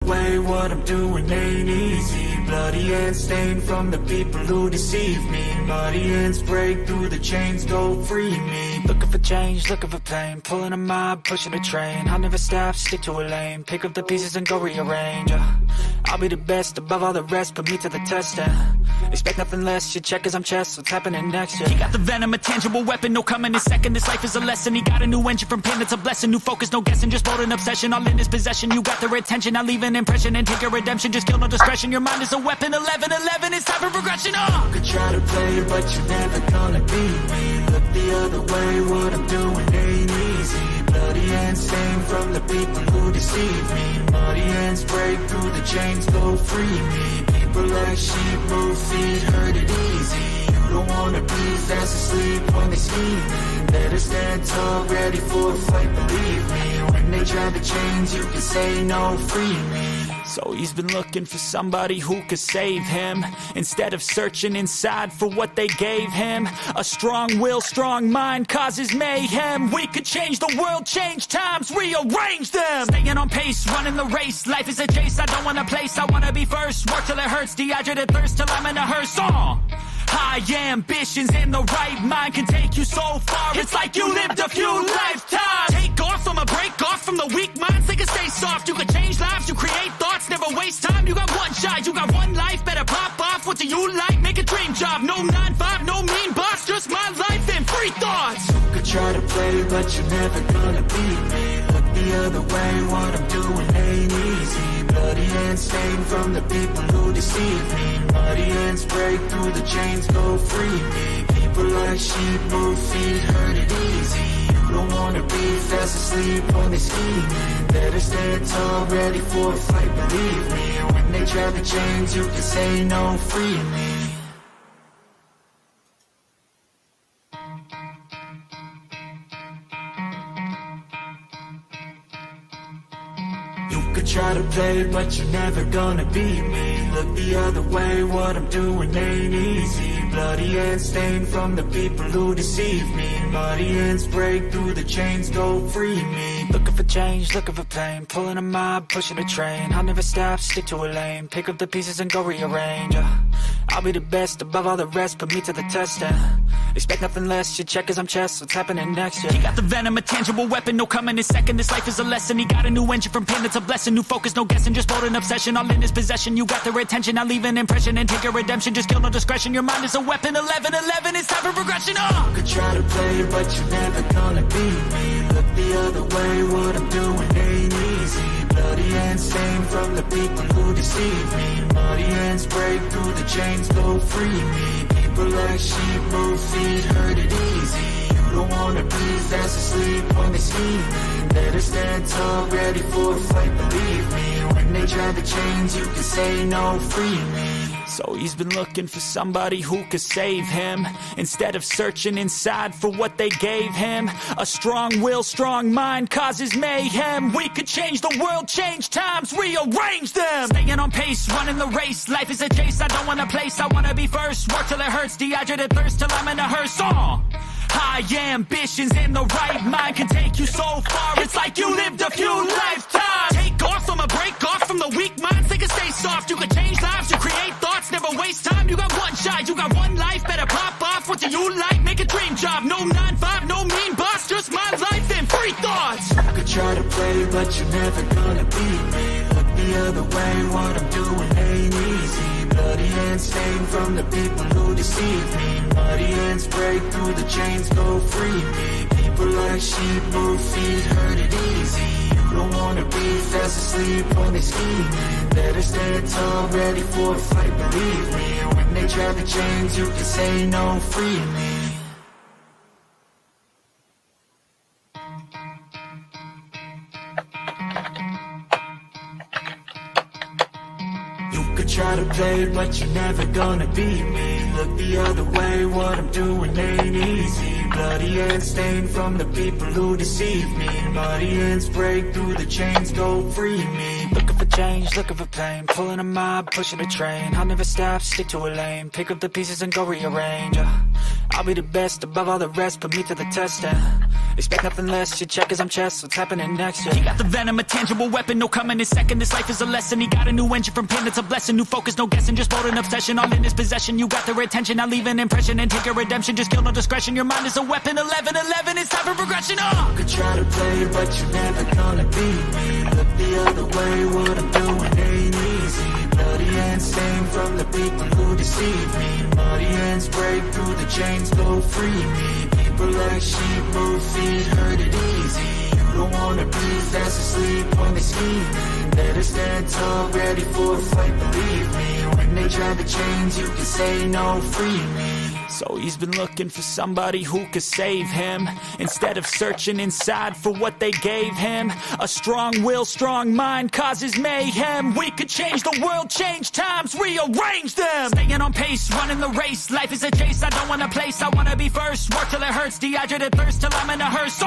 way, what I'm doing ain't easy. Bloody hands stained from the people who deceive me. Muddy hands break through the chains, go free me. Looking for change, looking for pain, pulling a mob, pushing a train. I'll never stop, stick to a lane, pick up the pieces and go rearrange. I'll be the best above all the rest, put me to the test and expect nothing less, your check is I'm chess, what's happening next? He got the venom, a tangible weapon, no coming in second. This life is a lesson, he got a new engine from pain, it's a blessing. New focus, no guessing, just bold an obsession, all in his possession. You got their attention, I'll leave an impression and take your redemption. Just kill, no discretion, your mind is a weapon. 11-11, it's time for progression. You could try to play, but you're never gonna beat me. Look the other way, what I'm doing ain't easy. Bloody hands stained from the people who deceive me. Muddy hands break through the chains, go free me. People like sheep move feet, hurt it easy. You don't wanna be fast asleep when they scheming. Better stand tall, ready for a fight, believe me. When they try to change, you can say no, free me. So he's been looking for somebody who could save him, instead of searching inside for what they gave him. A strong will, strong mind causes mayhem. We could change the world, change times, rearrange them. Staying on pace, running the race. Life is a chase, I don't want a place, I wanna be first. Work till it hurts, dehydrated thirst till I'm in a hearse. High ambitions and the right mind can take you so far. It's like you lived a few lifetimes. Take off, I'ma break off from the weak minds. They can stay soft, you can change lives, you create thoughts, never waste time. You got one shot, you got one life, better pop off. What do you like? Make a dream job. No 9-5, no mean boss, just my life and free thoughts. You could try to play, but you're never gonna beat me. Look the other way, what I'm doing ain't easy. Bloody hands stained from the people who deceive me. Muddy hands break through the chains, go free me. People like sheep move feet, hurt it easy. You don't wanna be fast asleep when they scheming. Better stand tall, ready for a fight, believe me. When they try to change, you can say no, free me. You could try to play, but you're never gonna beat me. Look the other way, what I'm doing ain't easy. Bloody hands stained from the people who deceive me. Muddy hands break through the chains, go free me. Looking for change, looking for pain, pulling a mob, pushing a train. I'll never stop, stick to a lane, pick up the pieces and go rearrange. I'll be the best above all the rest, put me to the test and expect nothing less, your check is I'm chess, what's happening next? He got the venom, a tangible weapon, no coming in second. This life is a lesson, he got a new engine from pain, it's a blessing. New focus, no guessing, just bold an obsession, all in his possession. You got their attention, I'll leave an impression and take your redemption. Just kill, no discretion, your mind is a weapon. 11-11, it's time for progression. You could try to play, but you're never gonna beat me. Look the other way, what I'm doing ain't easy. Bloody hands stained from the people who deceive me. Muddy hands break through the chains, go free me. People like sheep move feet, hurt it easy. You don't wanna be fast asleep when they scheming. Better stand tall, ready for a fight, believe me. When they try to change, you can say no, free me. So he's been looking for somebody who could save him, instead of searching inside for what they gave him. A strong will, strong mind causes mayhem. We could change the world, change times, rearrange them. Staying on pace, running the race. Life is a chase, I don't want a place, I wanna be first. Work till it hurts, dehydrated thirst till I'm in a hearse. High ambitions and the right mind can take you so far. It's like you lived a few lifetimes. Take off, I'ma break off from the weak minds. They can stay soft, you can change lives, you create thoughts, never waste time. You got one shot, you got one life, better pop off. What do you like? Make a dream job. No 9-5, no mean boss, just my life and free thoughts. You could try to play, but you're never gonna beat me. Look the other way, what I'm doing ain't easy. Bloody hands stained from the people who deceive me. Muddy hands break through the chains, go free me. People like sheep move feet, hurt it easy. You don't wanna be fast asleep when they scheming. Better stand tall, ready for a fight, believe me. When they try to change, you can say no, free me. Try to play, but you're never gonna beat me. Look the other way, what I'm doing ain't easy. Bloody hands stained from the people who deceive me. Muddy hands break through the chains, go free me. Looking for change, looking for pain, pulling a mob, pushing a train. I'll never stop, stick to a lane, pick up the pieces and go rearrange. I'll be the best above all the rest, put me to the test and Expect nothing less, you check as I'm chess, what's happening next, yeah. He got the venom, a tangible weapon, no coming in second. This life is a lesson, he got a new engine from pain, it's a blessing. New focus, no guessing, just bold and obsession. All in his possession, you got their attention. I leave an impression and take your redemption. Just kill no discretion, your mind is a weapon. 11-11, it's time for progression, You could try to play, but you're never gonna beat me. Look the other way, what I'm doing ain't easy. Bloody hands stained from the people who deceive me. Muddy hands break through the chains, go free me. People like sheep move feet, hurt it easy. You don't wanna be fast asleep when they scheme. Better stand tall, ready for a fight, believe me. When they try to change, you can say no, free me. So he's been looking for somebody who could save him, instead of searching inside for what they gave him. A strong will, strong mind causes mayhem. We could change the world, change times, rearrange them. Staying on pace, running the race. Life is a chase, I don't want a place, I wanna be first. Work till it hurts, dehydrated thirst till I'm in a hearse.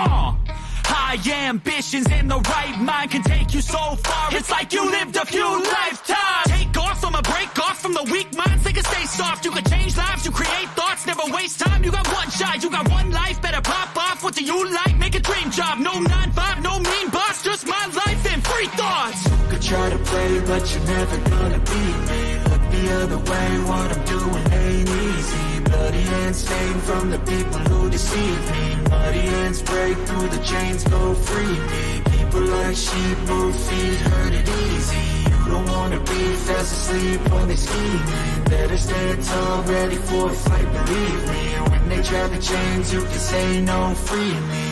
High ambitions in the right mind can take you so far. It's like you lived a few lifetimes. Take off, I'ma break off from the weak minds. They can stay soft, you can change lives, you create thoughts. Never waste time, you got one shot, you got one life. Better pop off, what do you like? Make a dream job, no 9-5, no mean boss. Just my life and free thoughts. You could try to play, but you're never gonna beat me. Look the other way, what I'm doing ain't easy. Bloody hands stained from the people who deceive me. Muddy hands break through the chains, go free me. People like sheep move feet, hurt it easy. You don't wanna be fast asleep when they scheming. Better stand tall, ready for a fight, believe me. When they try to change, you can say no, free me.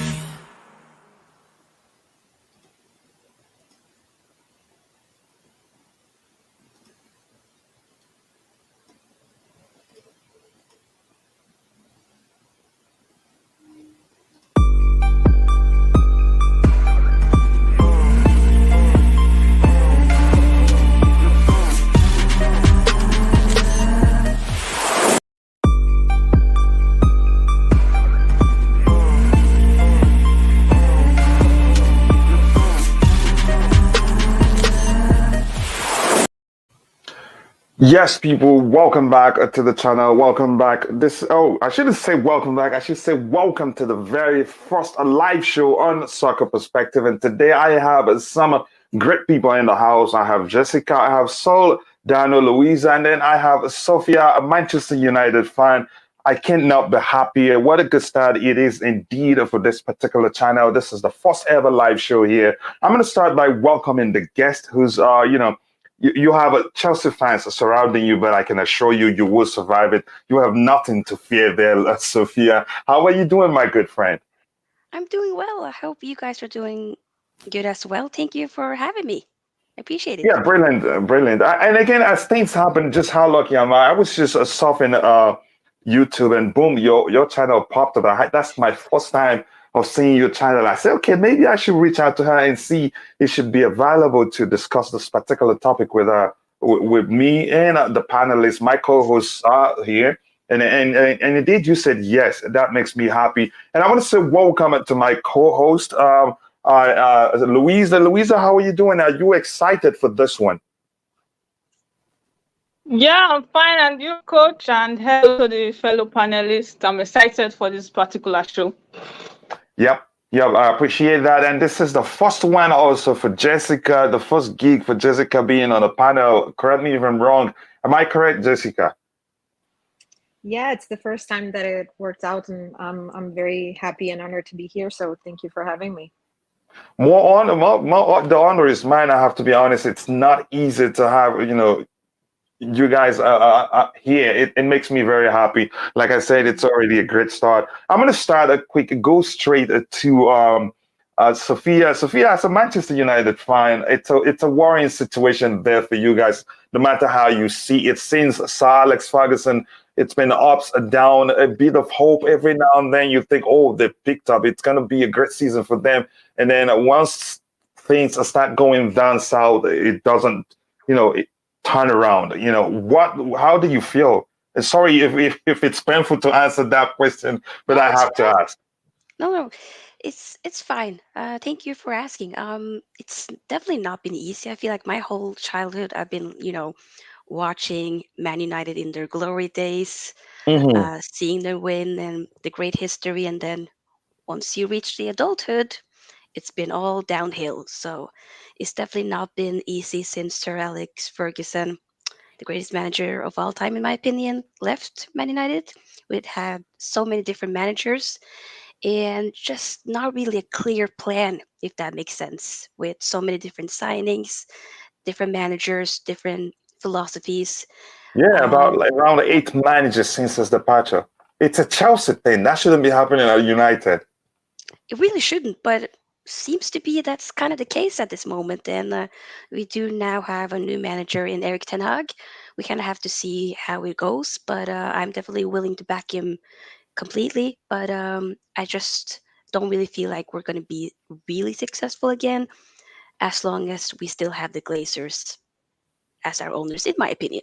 Yes, people, welcome back to the channel. Welcome back. I shouldn't say welcome back. I should say welcome to the very first live show on Soccer Perspective. And today I have some great people in the house. I have Jessica, I have Sol, Dano, Louisa, and then I have Sophia, a Manchester United fan. I cannot be happier. What a good start it is indeed for this particular channel. This is the first ever live show here. I'm going to start by welcoming the guest who's, you have a Chelsea fans surrounding you, but I can assure you, you will survive it. You have nothing to fear there, Sophia. How are you doing, my good friend? I'm doing well. I hope you guys are doing good as well. Thank you for having me. I appreciate it. Yeah, brilliant, brilliant. And again, as things happen, just how lucky am I? I was just surfing YouTube, and boom, your channel popped up. That's my first time of seeing your channel. I said, okay, maybe I should reach out to her and see if she'd be available to discuss this particular topic with her, with me and the panelists. My co-hosts are here. And indeed, you said yes. That makes me happy. And I want to say welcome to my co-host, Louisa. Louisa, how are you doing? Are you excited for this one? Yeah, I'm fine. And you, coach, and hello to the fellow panelists. I'm excited for this particular show. Yep. I appreciate that. And this is the first one also for Jessica, the first gig for Jessica being on the panel. Correct me if I'm wrong. Am I correct, Jessica? Yeah, it's the first time that it worked out, and I'm very happy and honored to be here. So thank you for having me. The honor is mine. I have to be honest. It's not easy to have, you guys here. It makes me very happy. Like I said, it's already a great start. I'm going to go straight to Sophia. Sophia, as a Manchester United fan, it's a worrying situation there for you guys. No matter how you see it, since Sir Alex Ferguson, it's been ups and down, a bit of hope every now and then. You think, oh, they picked up. It's going to be a great season for them. And then once things start going down south, it doesn't, turn around. How do you feel? And sorry if it's painful to answer that question, but I have to ask. No, it's fine. Thank you for asking. It's definitely not been easy. I feel like my whole childhood I've been, watching Man United in their glory days, Mm-hmm. seeing them win and the great history, and then once you reach the adulthood, it's been all downhill. So it's definitely not been easy since Sir Alex Ferguson, the greatest manager of all time, in my opinion, left Man United. We'd had so many different managers and just not really a clear plan, if that makes sense, with so many different signings, different managers, different philosophies. Yeah, about like around Yeah, 8 managers since his departure. It's a Chelsea thing. That shouldn't be happening at United. it really shouldn't, but seems to be that's kind of the case at this moment. And we do now have a new manager in Eric Ten Hag. We kind of have to see how it goes, but I'm definitely willing to back him completely. But I just don't really feel like we're going to be really successful again as long as we still have the Glazers as our owners, in my opinion.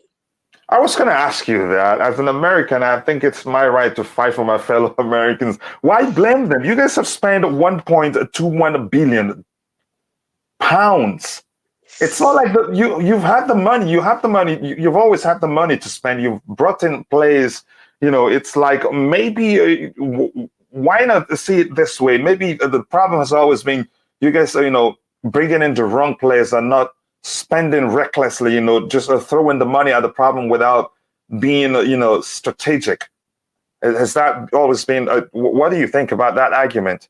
I was going to ask you that. As an American, I think it's my right to fight for my fellow Americans. Why blame them? You guys have spent 1.21 billion pounds. It's not like you've had the money. You have the money. You've always had the money to spend. You've brought in players. It's like maybe why not see it this way? Maybe the problem has always been you guys are bringing in the wrong players and not spending recklessly. Just throwing the money at the problem without being strategic. Has that always been? What do you think about that argument?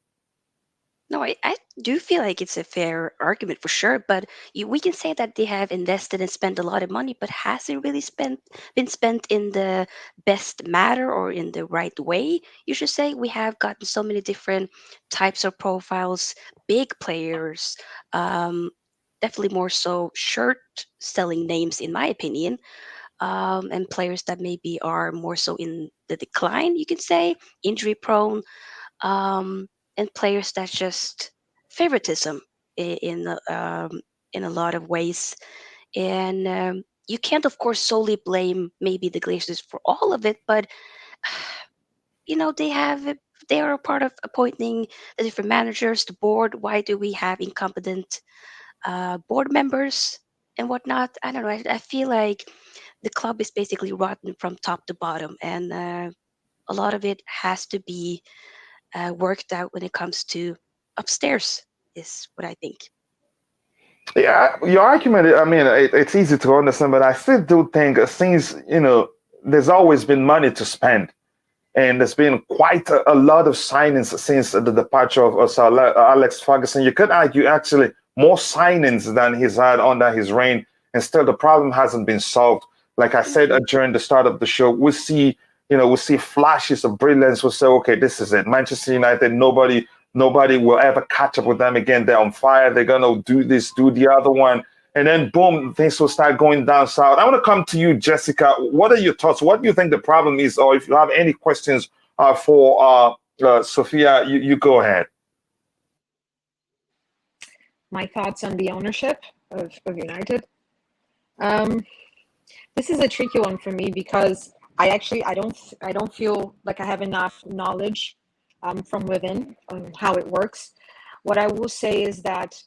No, I do feel like it's a fair argument for sure, but we can say that they have invested and spent a lot of money, but has it really been spent in the best manner or in the right way? You should say we have gotten so many different types of profiles, big players, um, definitely more so shirt selling names, in my opinion, and players that maybe are more so in the decline, you can say, injury prone, um, and players that just favoritism in a lot of ways. And you can't, of course, solely blame maybe the Glazers for all of it, but they are a part of appointing the different managers, the board. Why do we have incompetent board members and whatnot? I don't know. I feel like the club is basically rotten from top to bottom, and a lot of it has to be worked out when it comes to upstairs, is what I think. Yeah, your argument, I mean, it's easy to understand, but I still do think since, there's always been money to spend, and there's been quite a lot of signings since the departure of Sir Alex Ferguson. You could argue actually more signings than he's had under his reign, and still the problem hasn't been solved. Like I said during the start of the show, we see flashes of brilliance. We'll say, okay, this is it. Manchester United, nobody will ever catch up with them again. They're on fire. They're gonna do this, do the other one, and then boom, things will start going down south. I want to come to you, Jessica. What are your thoughts? What do you think the problem is? Or if you have any questions for Sophia, you go ahead. My thoughts on the ownership of United. This is a tricky one for me because I don't feel like I have enough knowledge from within on how it works. What I will say is that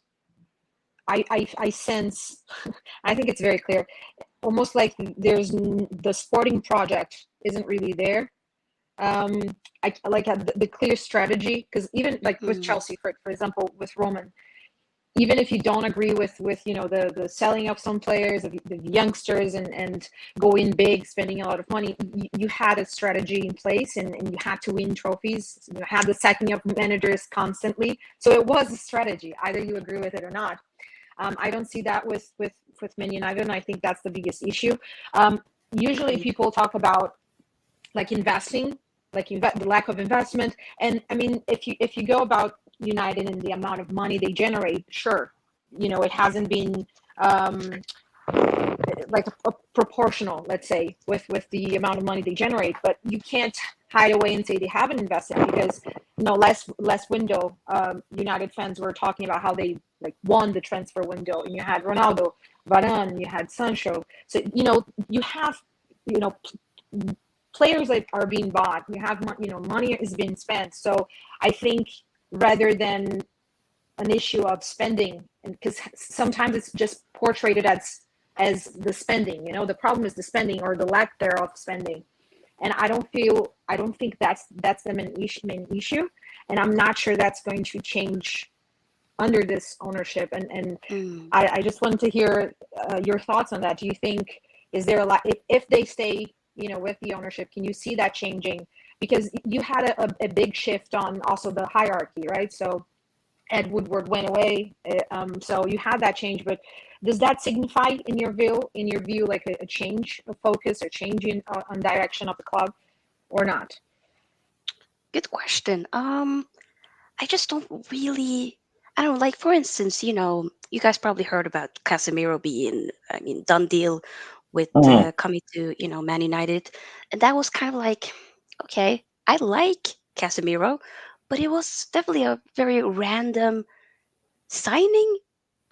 I sense, I think it's very clear, almost like there's the sporting project isn't really there. I like the clear strategy, because even like with Chelsea, for example, with Roman, even if you don't agree with the selling of some players, of the youngsters, and going big, spending a lot of money, you had a strategy in place, and you had to win trophies. You had the sacking of managers constantly, so it was a strategy. Either you agree with it or not. I don't see that with Man United, and I think that's the biggest issue. Usually, people talk about like investing, the lack of investment, and I mean, if you go about United and the amount of money they generate, sure, it hasn't been like a proportional, let's say, with the amount of money they generate, but you can't hide away and say they haven't invested, because last window, United fans were talking about how they like won the transfer window, and you had Ronaldo, Varane, you had Sancho, so you have players that are being bought, you have money is being spent. So I think, rather than an issue of spending, and because sometimes it's just portrayed as the spending, the problem is the spending or the lack thereof spending, and I don't think that's the main issue. and I'm not sure that's going to change under this ownership. And Mm. I just wanted to hear your thoughts on that. Do you think, is there a lot, if they stay, with the ownership, can you see that changing? Because you had a big shift on also the hierarchy, right? So Ed Woodward went away, so you had that change. But does that signify, in your view, like a change of focus or change in on direction of the club, or not? Good question. I just don't really. I don't like, for instance, you guys probably heard about Casemiro being, done deal with Mhm. coming to, Man United, and that was kind of like, okay, I like Casemiro, but it was definitely a very random signing,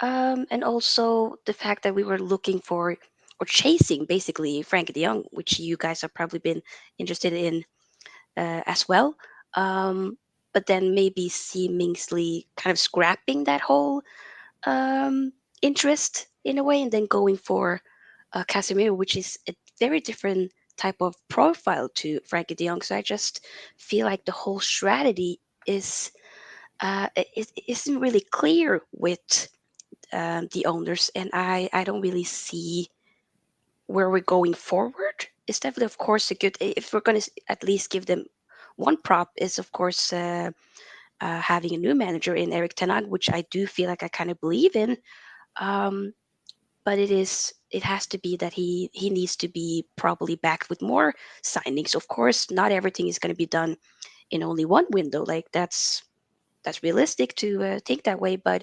and also the fact that we were looking for or chasing basically Frank de Jong, which you guys have probably been interested in as well. But then maybe seemingly kind of scrapping that whole um, interest in a way, and then going for Casemiro, which is a very different type of profile to Frankie De Jong. So I just feel like the whole strategy isn't really clear with the owners, and I don't really see where we're going forward. It's definitely, of course, a good, if we're going to at least give them one prop, is of course having a new manager in Eric Ten Hag, which I do feel like I kind of believe in. Um, but it has to be that he needs to be probably backed with more signings. Of course, not everything is going to be done in only one window. Like that's realistic to think that way, but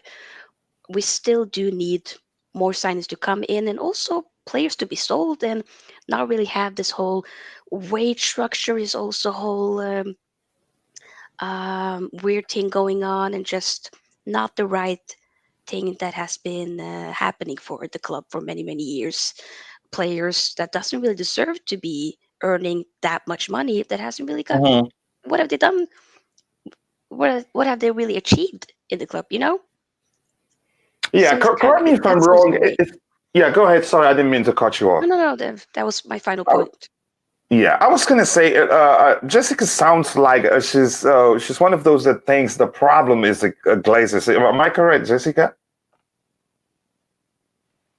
we still do need more signings to come in, and also players to be sold, and not really have this whole wage structure is also whole weird thing going on, and just not the right thing that has been happening for the club for many years. Players that doesn't really deserve to be earning that much money, that hasn't really got, Mhm. what have they done, what have they really achieved in the club, Yeah, so it's kind of, correct me if I'm that's also wrong. a way. Yeah, go ahead. Sorry, I didn't mean to cut you off. No, that was my final Oh, point. yeah, I was gonna say, Jessica sounds like she's one of those that thinks the problem is the Glazers. Am I correct, Jessica?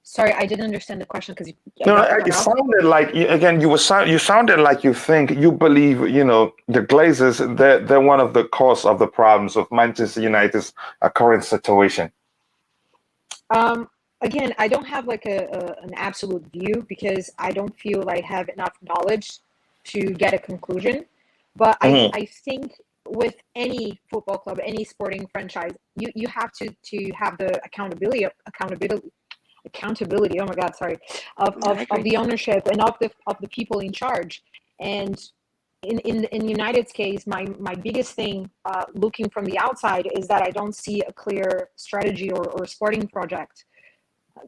Sorry, I didn't understand the question because I No, got cut it off. sounded like again you sounded like you believe the Glazers they're one of the cause of the problems of Manchester United's current situation. Um, Again, I don't have like an absolute view because I don't feel like I have enough knowledge to get a conclusion. But Hmm. I think with any football club, any sporting franchise, you have to have the accountability. Oh my God, sorry, No, I of agree. the ownership and of the people in charge. And in United's case, my biggest thing looking from the outside is that I don't see a clear strategy or sporting project.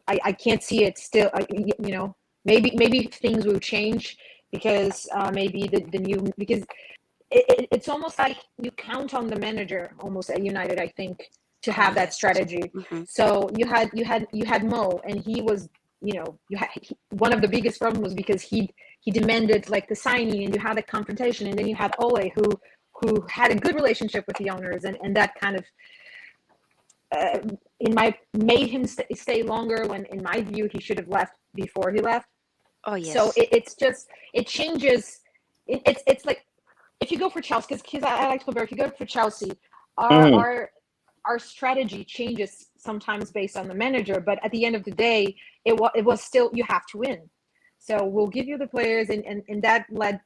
I can't see it still. Maybe things will change because maybe the new, because it's almost like you count on the manager almost at United, I think, to Oh have that yes. strategy. Hmm. So you had Mo, and he was, one of the biggest problems was because he demanded like the signing, and you had a confrontation, and then you had Ole who had a good relationship with the owners, and that kind of uh, made him stay longer, when in my view he should have left before he left. Oh So yes. it changes. It's like, if you go for Chelsea, because I like to compare, if you go for Chelsea, our Hmm. our our strategy changes sometimes based on the manager, but at the end of the day, it was still, you have to win. So we'll give you the players, and that led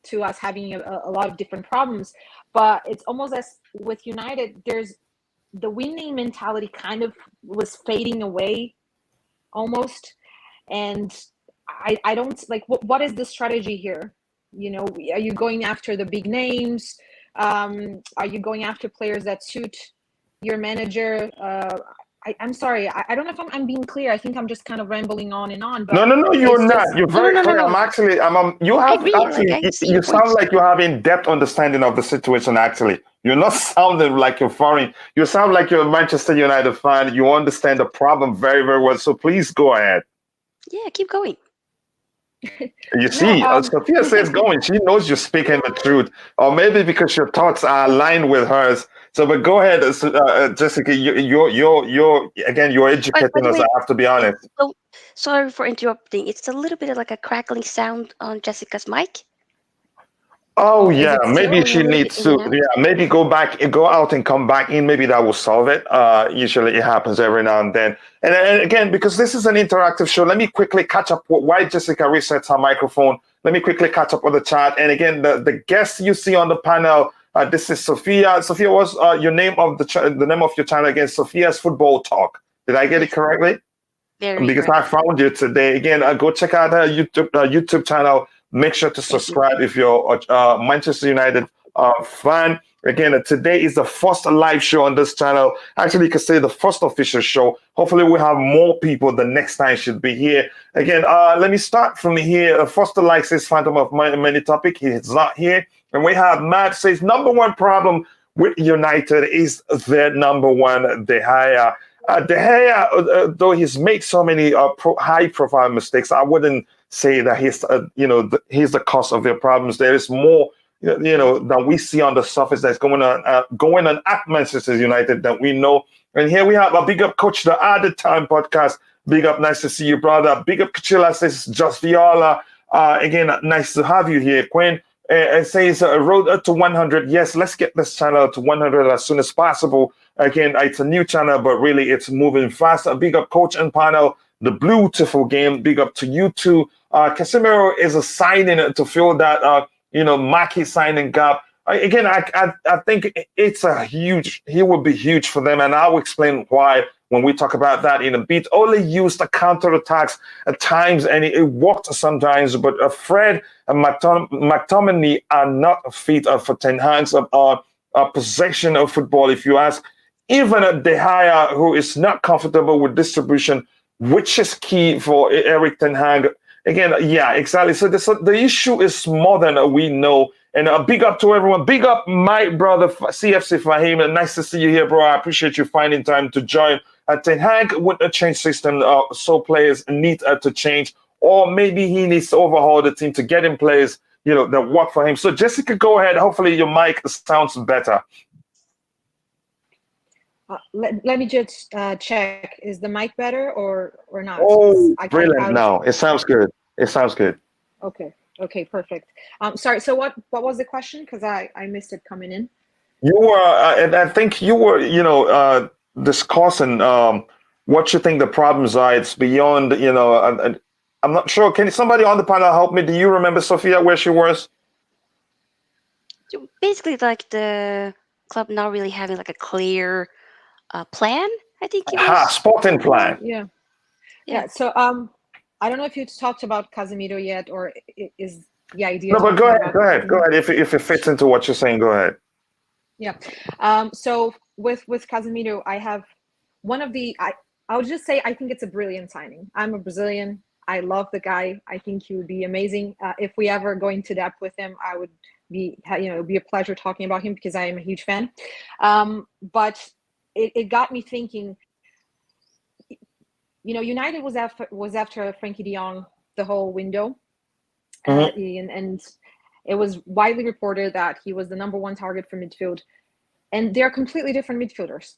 to us having a lot of different problems. But it's almost as with United, there's the winning mentality kind of was fading away almost. And I don't like, what is the strategy here? Are you going after the big names? Are you going after players that suit your manager? I'm sorry, I don't know if I'm being clear. I think I'm just kind of rambling on and on, No, but no, no, you're it's not. just, You're very clear. No. You I have agree. Like actually, I see your you sound points. like you have in-depth understanding of the situation, actually. You're not sounding like you're foreign. You sound like you're a Manchester United fan. You understand the problem very well. So please go ahead. Yeah, keep going. You No, see, Sophia says going. She knows you're speaking the truth, or maybe because your thoughts are aligned with hers. So, but go ahead, Jessica. You're again. You're By educating the us. I way, have to be honest. so sorry for interrupting. It's a little bit of like a crackling sound on Jessica's mic. Oh oh, is yeah, it still? maybe Going a she little bit needs in to. and out. Yeah, maybe go out and come back in. Maybe that will solve it. Usually it happens every now and then. And again, because this is an interactive show, let me quickly catch up. Why Jessica resets her microphone? Let me quickly catch up with the chat. And again, the guests you see on the panel. This is Sophia. Sophia, what's your name of the name of your channel again? Sophia's Football Talk. Did I get it Yes, correctly? very Because I correct. found you today. Again, go check out her YouTube channel. Make sure to Thank you. subscribe if you're a Manchester United fan. Again, today is the first live show on this channel. Actually, you could say the first official show. Hopefully, we have more people the next time should be here. Again, let me start from here. Foster like says Phantom of Many Topic. He's not here. And we have Matt says number one problem with United is their number one De Gea. De Gea, though he's made so many high-profile mistakes, I wouldn't say that he's the cause of their problems. There is more, that we see on the surface that's going on at Manchester United that we know. And here we have a big up coach, the Added Time podcast. Big up, nice to see you, brother. Big up, Kachila says just Viola. Again, nice to have you here, Quinn. It says road to 100. Yes, let's get this channel to 100 as soon as possible. Again, it's a new channel, but really it's moving fast. A big up coach and panel, the beautiful game. Big up to you too. Casemiro is a signing to fill that Maki signing gap. Again, I think he will be huge for them, and I'll explain why when we talk about that in a bit. Ole used the counterattacks at times, and it worked sometimes, but Fred and McTominay are not fit for Ten Hag's possession of football, if you ask. Even De Gea, who is not comfortable with distribution, which is key for Eric Ten Hag. Again, yeah, exactly. So the issue is more than we know. And a big up to everyone. Big up my brother, CFC Fahim. Nice to see you here, bro. I appreciate you finding time to join. Ten Hag with a change system, so players need to change. Or maybe he needs to overhaul the team to get in players, that work for him. So Jessica, go ahead. Hopefully your mic sounds better. Let me just check. Is the mic better or not? Oh, brilliant! Now it sounds good. It sounds good. Okay, perfect. Sorry. So what was the question? Because I missed it coming in. You were, and I think you were, discussing what you think the problems are. It's beyond, I'm not sure. Can somebody on the panel help me? Do you remember Sophia where she was? So basically, like the club not really having like a clear plan. I think it was Sporting plan. Yeah. So I don't know if you talked about Casemiro yet, or is the idea? No, but go ahead. If it fits into what you're saying, go ahead. Yeah. So with Casemiro, I have one of the. I would just say I think it's a brilliant signing. I'm a Brazilian. I love the guy. I think he would be amazing. If we ever go into depth with him, I would be it'd be a pleasure talking about him because I am a huge fan. But it got me thinking. United was after Frankie de Jong the whole window, and it was widely reported that he was the number one target for midfield, and they're completely different midfielders.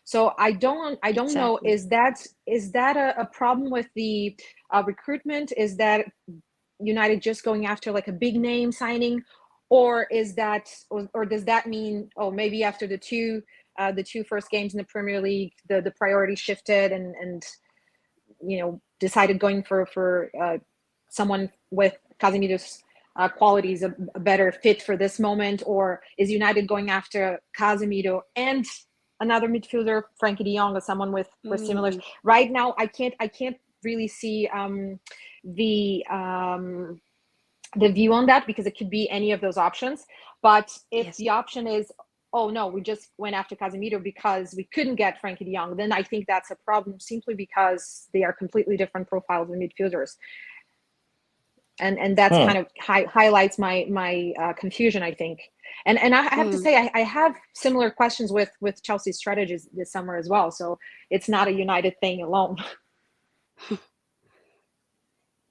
So I don't know, is that a problem with the recruitment? Is that United just going after like a big name signing, or is that or does that mean maybe after the two first games in the Premier League the priority shifted and decided going for someone with Casemiro's qualities a better fit for this moment, or is United going after Casemiro and another midfielder, Frankie de Jong, or someone with similar? Right now, I can't really see the view on that because it could be any of those options. But if the option is, oh no, we just went after Casemiro because we couldn't get Frankie de Jong, then I think that's a problem simply because they are completely different profiles of midfielders. And that's kind of highlights my confusion, I think. And I have to say, I have similar questions with Chelsea's strategies this summer as well. So it's not a United thing alone.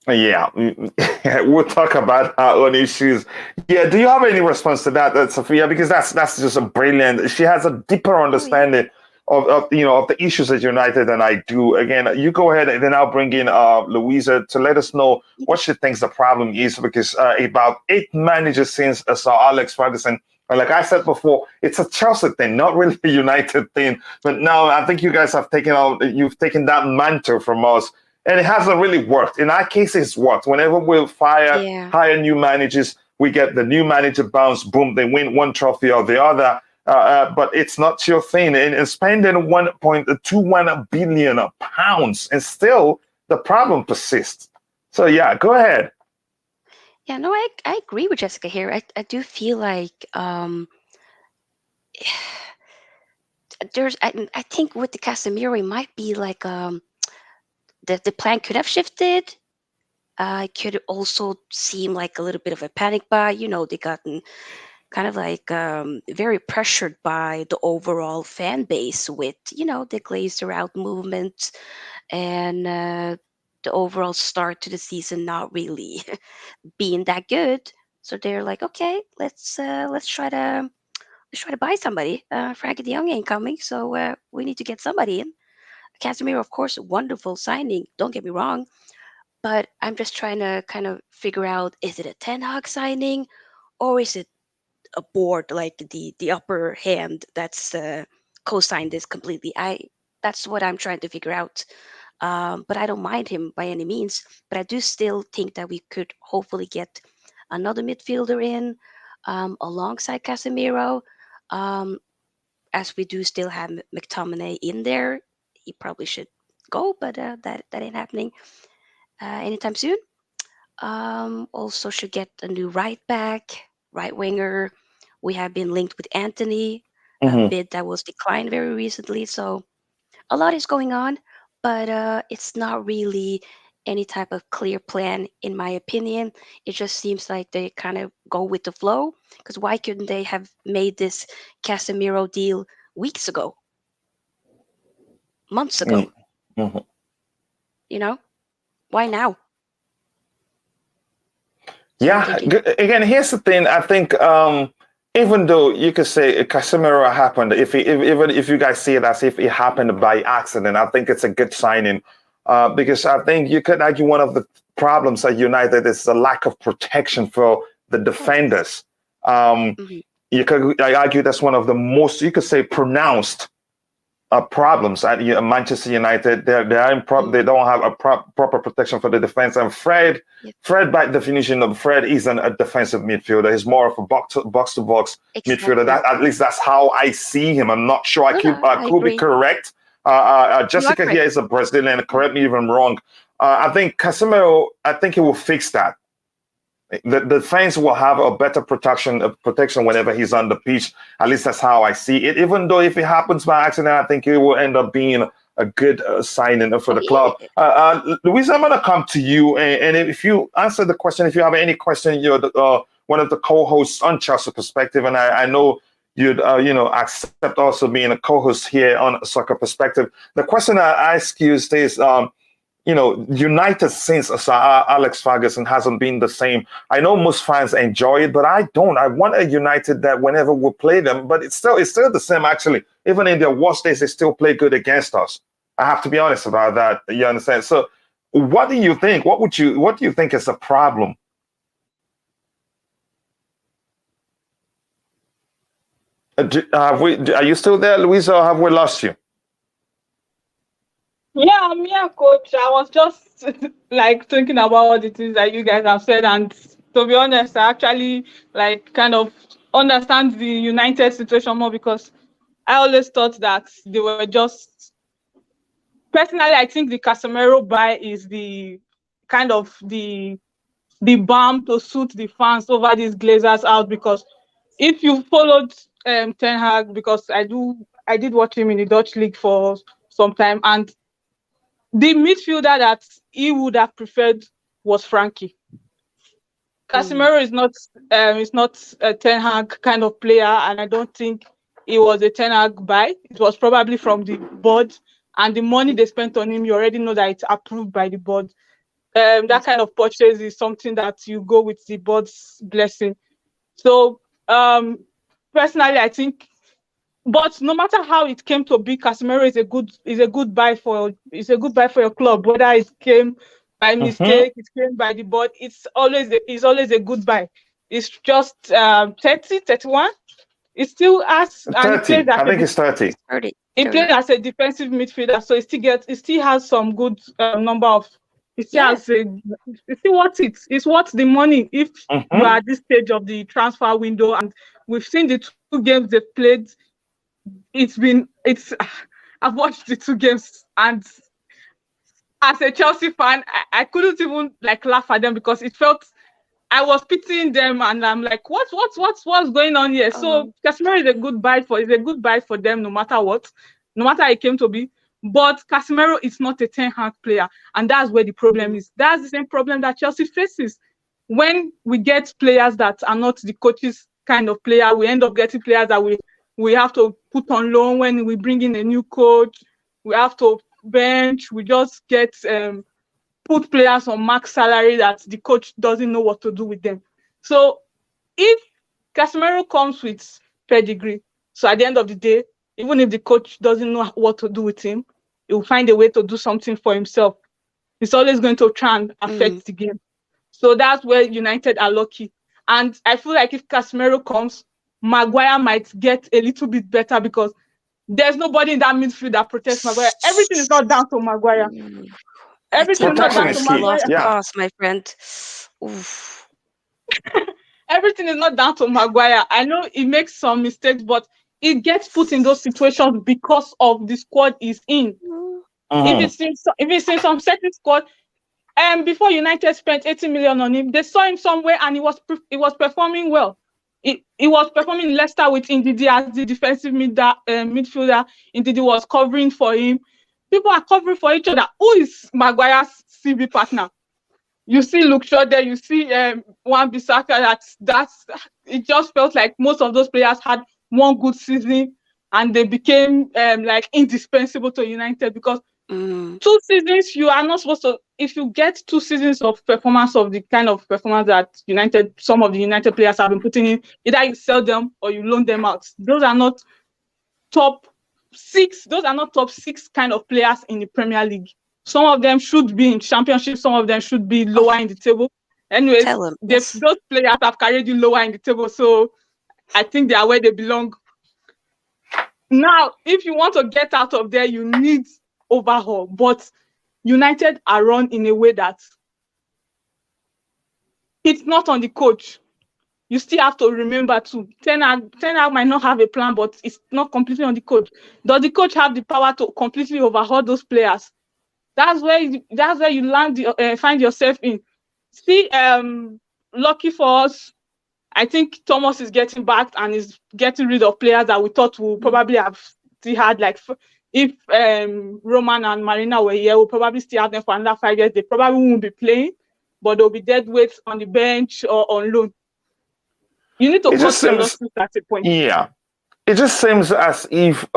Yeah, we'll talk about our own issues. Yeah, do you have any response to that, Sophia? Because that's just a brilliant. She has a deeper Oh yeah. understanding of of the issues at United than I do. Again, you go ahead, and then I'll bring in Louisa to let us know what she thinks the problem is. Because about 8 managers since Sir Alex Ferguson, and like I said before, it's a Chelsea thing, not really a United thing. But now I think you guys have you've taken that mantle from us, and it hasn't really worked. In our case, it's worked. Whenever we Yeah. hire new managers, we get the new manager bounce, boom, they win one trophy or the other. But it's not your thing. And spending 1.21 billion pounds, and still the problem persists. So yeah, go ahead. Yeah, no, I agree with Jessica here. I do feel like I think with the Casemiro it might be like the plan could have shifted. It could also seem like a little bit of a panic buy. They gotten kind of like very pressured by the overall fan base with the Glazer out movement and the overall start to the season not really being that good. So they're like, okay, let's try to buy somebody. Frankie De Jong ain't coming, so we need to get somebody in. Casemiro, of course, wonderful signing. Don't get me wrong, but I'm just trying to kind of figure out: is it a Ten Hag signing, or is it a board like the upper hand that's co-signed this completely? That's what I'm trying to figure out. But I don't mind him by any means. But I do still think that we could hopefully get another midfielder in alongside Casemiro. Um, as we do still have McTominay in there, he probably should go, but that ain't happening anytime soon. Also should get a new right back, right winger. We have been linked with Anthony, a Hmm. bid that was declined very recently. So a lot is going on, but it's not really any type of clear plan, in my opinion. It just seems like they kind of go with the flow. Because why couldn't they have made this Casemiro deal weeks ago, months ago? Hmm. You know, why now? So I'm Yeah. thinking, Again, here's the thing. I think even though you could say Casemiro happened, even if you guys see it as if it happened by accident, I think it's a good signing. Because I think you could argue one of the problems at United is the lack of protection for the oh yes, defenders. Um, hmm you could I argue that's one of the most, you could say, pronounced problems at Manchester United. They hmm don't have a proper protection for the defense. And yeah, Fred, by definition of Fred, isn't a defensive midfielder. He's more of a box to box midfielder. exactly. That, at least that's how I see him. I'm not sure. No, no, I I could be agree. correct. You are Jessica here correct. is a Brazilian. Correct me if I'm wrong. I think Casemiro. I think he will fix that. The fans will have a better protection whenever he's on the pitch. At least that's how I see it. Even though if it happens by accident, I think it will end up being a good signing for Oh the club. yeah, Luis, I'm gonna come to you, and if you answer the question, if you have any question, you're one of the co-hosts on Chelsea Perspective, and I know you'd accept also being a co-host here on Soccer Perspective. The question I ask you is this: United since Sir Alex Ferguson hasn't been the same. I know most fans enjoy it, but I don't. I want a United that whenever we play them, but it's still the same actually. Even in their worst days, they still play good against us. I have to be honest about that. You understand? So, what do you think? What do you think is the problem? Are you still there, Louisa, or have we lost you? Yeah, I'm here, coach. I was just like thinking about all the things that you guys have said, and to be honest, I actually like kind of understand the United situation more because I always thought that they were just personally. I think the Casemiro buy is the kind of the balm to suit the fans over these Glazers out because if you followed Ten Hag, because I did watch him in the Dutch league for some time, and the midfielder that he would have preferred was Frankie. mm, Casemiro is not a Ten Hag kind of player, and I don't think it was a Ten Hag buy. It was probably from the board, and the money they spent on him, you already know that it's approved by the board. that kind of purchase is something that you go with the board's blessing. So personally, I think, but no matter how it came to be, Casemiro is a good buy for your club. Whether it came by mistake, it came by the board, it's always a good buy. It's just 30, 31. It still has, and it 30. plays as I think it's 30. 30. it plays as a defensive midfielder, so it still has some good number of. It still has it's still worth it. It's worth the money if you are at this stage of the transfer window, and we've seen the 2 games they've played. I've watched the 2 games, and as a Chelsea fan, I couldn't even like laugh at them because it felt I was pitying them, and I'm like, what's going on here? So Casemiro is a good buy for them, no matter what, no matter how it came to be. But Casemiro is not a Ten Hag player, and that's where the problem is. That's the same problem that Chelsea faces. When we get players that are not the coach's kind of player, we end up getting players that we have to put on loan. When we bring in a new coach, we have to bench. We just get put players on max salary that the coach doesn't know what to do with them. So if Casemiro comes with pedigree, so at the end of the day, even if the coach doesn't know what to do with him, he will find a way to do something for himself. It's always going to try and affect the game. So that's where United are lucky. And I feel like if Casemiro comes, Maguire might get a little bit better because there's nobody in that midfield that protects Maguire. Everything is not down to Maguire. Everything is not down to Maguire. Lost, my friend. Oof. Everything is not down to Maguire. I know he makes some mistakes, but he gets put in those situations because of the squad he's in. If it's in some certain squad, before United spent 80 million on him, they saw him somewhere and he was performing well. He was performing Leicester with Ndidi as the defensive midfielder. Ndidi was covering for him. People are covering for each other. Who is Maguire's CB partner? You see Luke Shaw there, you see Wan-Bissaka. It just felt like most of those players had one good season and they became like indispensable to United because 2 seasons you are not supposed to. If you get 2 seasons of performance of the kind of performance that some of the United players have been putting in, either you sell them or you loan them out. Those are not top 6. Those are not top 6 kind of players in the Premier League. Some of them should be in Championship. Some of them should be lower in the table. Anyways, those players have carried you lower in the table, so I think they are where they belong. Now, if you want to get out of there, you need overhaul. But United are run in a way that it's not on the coach. You still have to remember too. Ten Hag might not have a plan, but it's not completely on the coach. Does the coach have the power to completely overhaul those players? That's where you find yourself in. See, lucky for us, I think Thomas is getting back and is getting rid of players that we thought would probably have still had. Like if Roman and Marina were here, we'll probably still have them for another 5 years. They probably won't be playing, but they'll be dead weight on the bench or on loan. You need to cut your losses at a point. Yeah. It just seems as if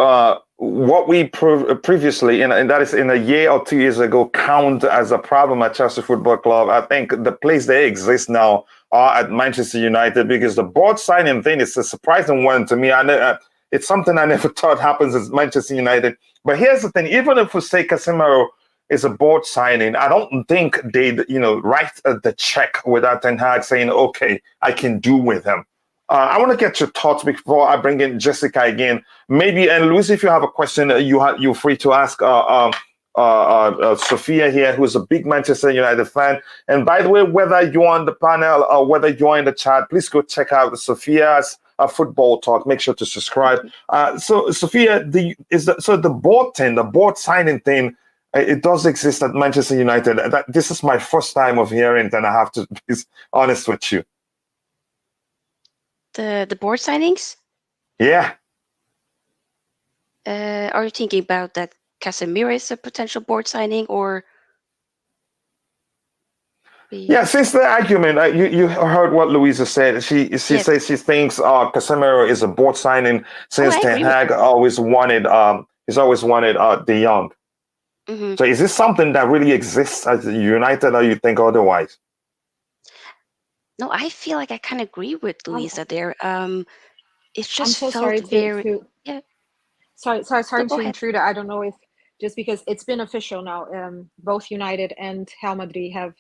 what we previously, and that is in a year or 2 years ago, count as a problem at Chelsea Football Club. I think the place they exist now are at Manchester United because the board signing thing is a surprising one to me. It's something I never thought happens at Manchester United. But here's the thing: even if we say Casemiro is a board signing, I don't think they'd write the check without Ten Hag saying, "Okay, I can do with him." I want to get your thoughts before I bring in Jessica again. Maybe, and Luis, if you have a question, you're free to ask Sophia here, who's a big Manchester United fan. And by the way, whether you're on the panel or whether you're in the chat, please go check out Sophia's football talk. Make sure to subscribe. So, Sophia, the board signing thing, it does exist at Manchester United. This is my first time of hearing it, and I have to be honest with you. The board signings? Yeah. Are you thinking about that Casemiro is a potential board signing, or? Yeah, since the argument, you heard what Louisa said. She says she thinks Casemiro is a board signing since Ten Hag always wanted De Jong. Hmm. So is this something that really exists at United, or you think otherwise? No, I feel like I kind of agree with I'm, Louisa there. It I'm just so felt sorry very, to yeah. sorry No, go to ahead. intrude. I don't know if just because it's been official now, both United and Real Madrid have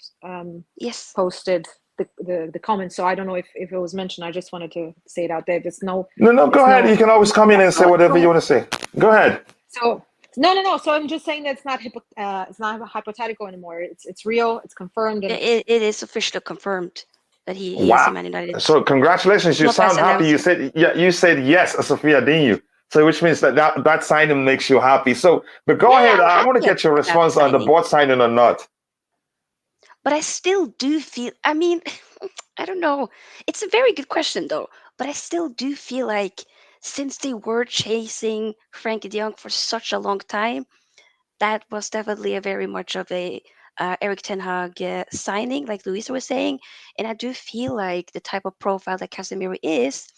Yes. posted the comments. So I don't know if it was mentioned. I just wanted to say it out there. No, no, go It's ahead. no. You can always come in and say whatever you want to say. Go ahead. So no. So I'm just saying that it's not hypothetical anymore. It's real. It's confirmed, and It is officially confirmed that he is a Wow. Man United So congratulations. You club has sound happy. You announced it. said, yeah, you said yes, Sophia, didn't you? So which means that signing makes you happy. So, but go Yeah, ahead. I'm I want to happy get your about the response on the signing, board signing or not. but I still do feel. I mean, I don't know. It's a very good question though, but I still do feel like since they were chasing Frankie De Jong for such a long time, that was definitely a very much of a Eric Ten Hag signing, like Luisa was saying. And I do feel like the type of profile that Casemiro is,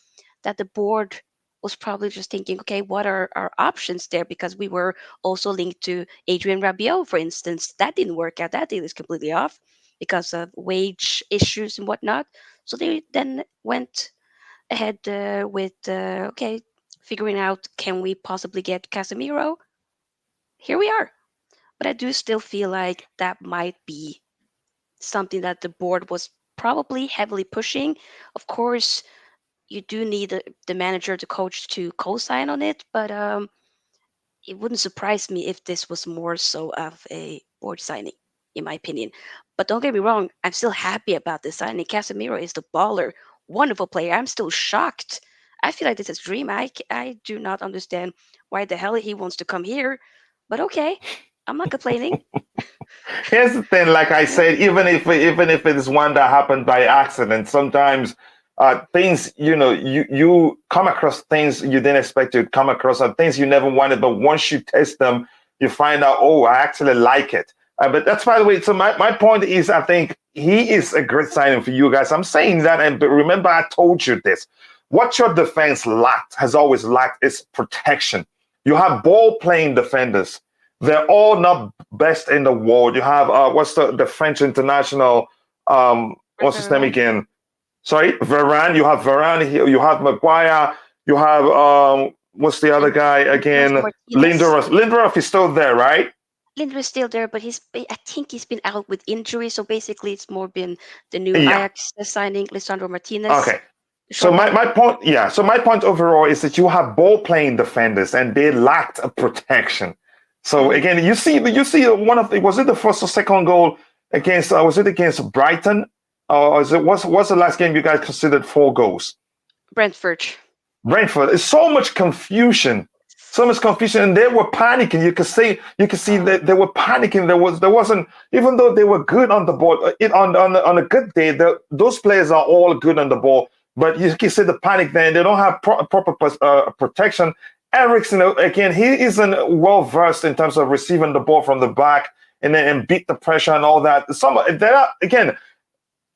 that the board was probably just thinking, okay, what are our options there? Because we were also linked to Adrian Rabiot, for instance. That didn't work out. That deal is completely off because of wage issues and whatnot. So they then went ahead with, okay, figuring out, can we possibly get Casemiro? Here we are, but I do still feel like that might be something that the board was probably heavily pushing. Of course, you do need the manager, the coach to co-sign on it, but it wouldn't surprise me if this was more so of a board signing, in my opinion. But don't get me wrong, I'm still happy about this signing. Casemiro is the baller, wonderful player. I'm still shocked. I feel like this is a dream. I do not understand why the hell he wants to come here, but okay, I'm not complaining. Here's the thing, like I said, even if it is one that happened by accident, sometimes things, you come across things you didn't expect to come across, or things you never wanted, but once you test them, you find out, oh, I actually like it. But that's, by the way, so my point is, I think he is a great signing for you guys. I'm saying that, and but remember, I told you this. What your defense lacked, has always lacked, is protection. You have ball playing defenders. They're all not best in the world. You have what's the French international, what's his name Varane, again? Sorry, Varane. You have Varane here. You have Maguire. You have what's the other and guy Lisandro again? Martinez. Lindelof. Lindelof is still there, right? Linder is still there, but I think he's been out with injury. So basically, it's more been the new Yeah. Ajax signing, Lisandro Martinez, Okay. the So short my, one. my point, yeah. So my point overall is that you have ball playing defenders and they lacked a protection. So Hmm. again, you see one of the, was it the first or second goal against was it against Brighton, or is it what's the last game you guys considered 4 goals? Brentford. Brentford. It's so much confusion, and they were panicking. You could see that they were panicking. There wasn't, even though they were good on the ball. On a good day, those players are all good on the ball, but you can see the panic there. And they don't have proper protection. Ericsson, again, he isn't well versed in terms of receiving the ball from the back and beat the pressure and all that. There are, again,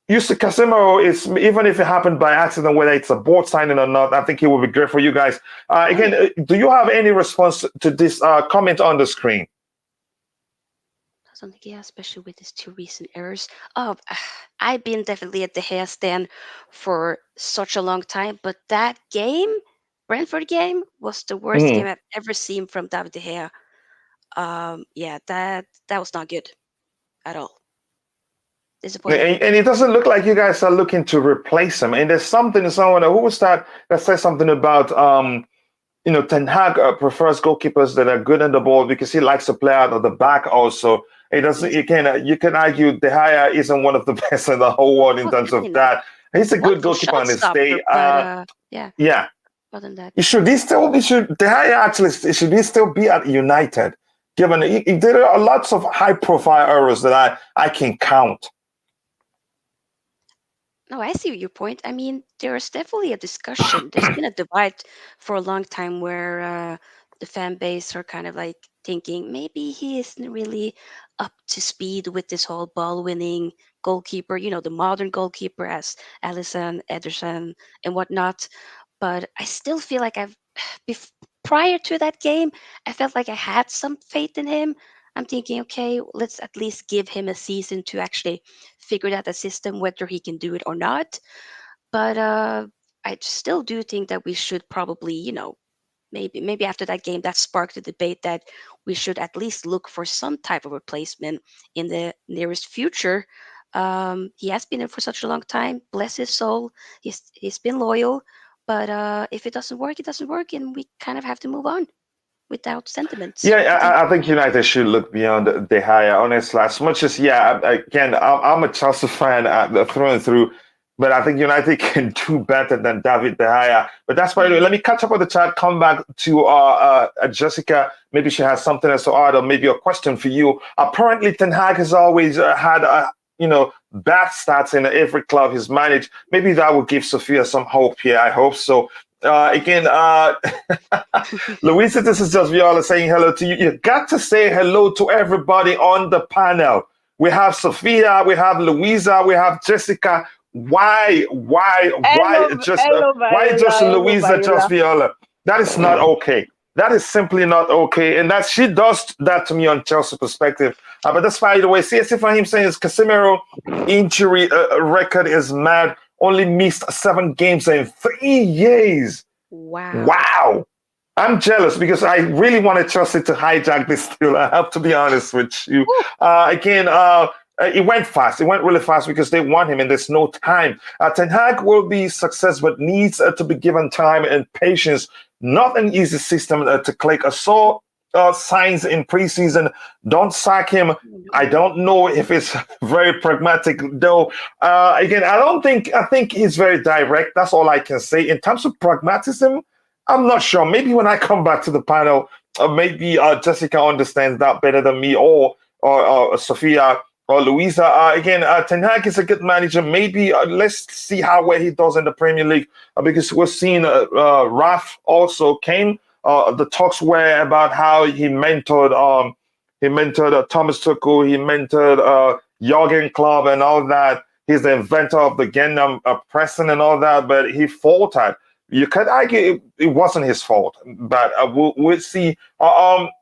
Yusuf Casemiro is, even if it happened by accident, whether it's a board signing or not, I think it would be great for you guys. Oh Again, yeah. do you have any response to this comment on the screen? Something, yeah, especially with his two recent errors. Oh, I've been definitely at the hair stand for such a long time, but that game, Brentford game, was the worst game Mhm. I've ever seen from David De Gea. Yeah, that was not good at all. Disappointing. And it doesn't look like you guys are looking to replace him. And there's something, someone who was that says something about Ten Hag prefers goalkeepers that are good on the ball because he likes to play out of the back also. It doesn't. Yes. You can argue De Gea isn't one of the best in the whole world in Oh, terms of definitely not. that. He's a good Wonderful goalkeeper shot on his stopper, day. but yeah, Yeah. other than that, Should De Gea actually should he still be at United? Given there are lots of high profile errors that I can count. no, I see your point. I mean, there's definitely a discussion. There's been a divide for a long time where the fan base are kind of like thinking maybe he isn't really up to speed with this whole ball winning goalkeeper, the modern goalkeeper as Allison, Ederson, and whatnot. But I still feel like bef- prior to that game, I felt like I had some faith in him. I'm thinking, okay, let's at least give him a season to actually figure out the system, whether he can do it or not. But I still do think that we should probably, maybe after that game, that sparked the debate that we should at least look for some type of replacement in the nearest future. He has been there for such a long time. Bless his soul. He's been loyal. But if it doesn't work, it doesn't work, and we kind of have to move on without sentiments. Yeah, I think. I think United should look beyond De Gea. Honestly, as much as again, I'm a Chelsea fan through and through, but I think United can do better than David De Gea. But that's why let me catch up with the chat. Come back to Jessica. Maybe she has something else to add, or maybe a question for you. Apparently, Ten Hag has always had bad stats in every club he's managed. Maybe that will give Sophia some hope here. I hope so. Again, Louisa, this is just Viola saying hello to you. You got to say hello to everybody on the panel. We have Sophia, we have Louisa, we have Jessica. Why just Louisa, just Viola? That is not okay. That is simply not okay. And that she does that to me on Chelsea perspective. But that's by the way. CSC for him saying his Casemiro injury record is mad. Only missed 7 games in 3 years. Wow. I'm jealous because I really wanted Chelsea to hijack this deal. I have to be honest with you. It went fast. It went really fast because they want him and there's no time. Ten Hag will be success, but needs to be given time and patience. Not an easy system to click. I saw signs in preseason. Don't sack him. I don't know if it's very pragmatic, though. Again, I think he's very direct. That's all I can say. In terms of pragmatism, I'm not sure. Maybe when I come back to the panel, maybe Jessica understands that better than me, or Sophia or Louisa. Again, Ten Hag is a good manager. Maybe let's see how well he does in the Premier League, because we're seeing Raf also came. The talks were about how he mentored Thomas Tuchel, he mentored Jurgen Klopp and all that. He's the inventor of the Gundam pressing and all that, but he faltered. You could argue it wasn't his fault, but we'll see.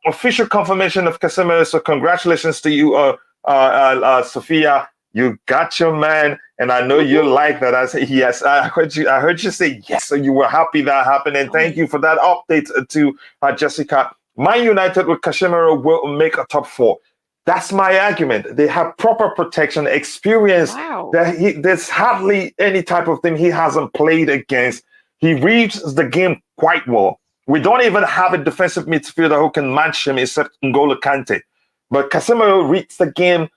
Official confirmation of Casemiro. So congratulations to you, Sophia. You got your man, and I know you like that. I say yes. I heard you say yes, so you were happy that happened, and thank you for that update to Jessica. Man United with Casemiro will make a top 4. That's my argument. They have proper protection, experience. Wow. There's hardly any type of thing he hasn't played against. He reads the game quite well. We don't even have a defensive midfielder who can match him except N'Golo Kante. But Casemiro reads the game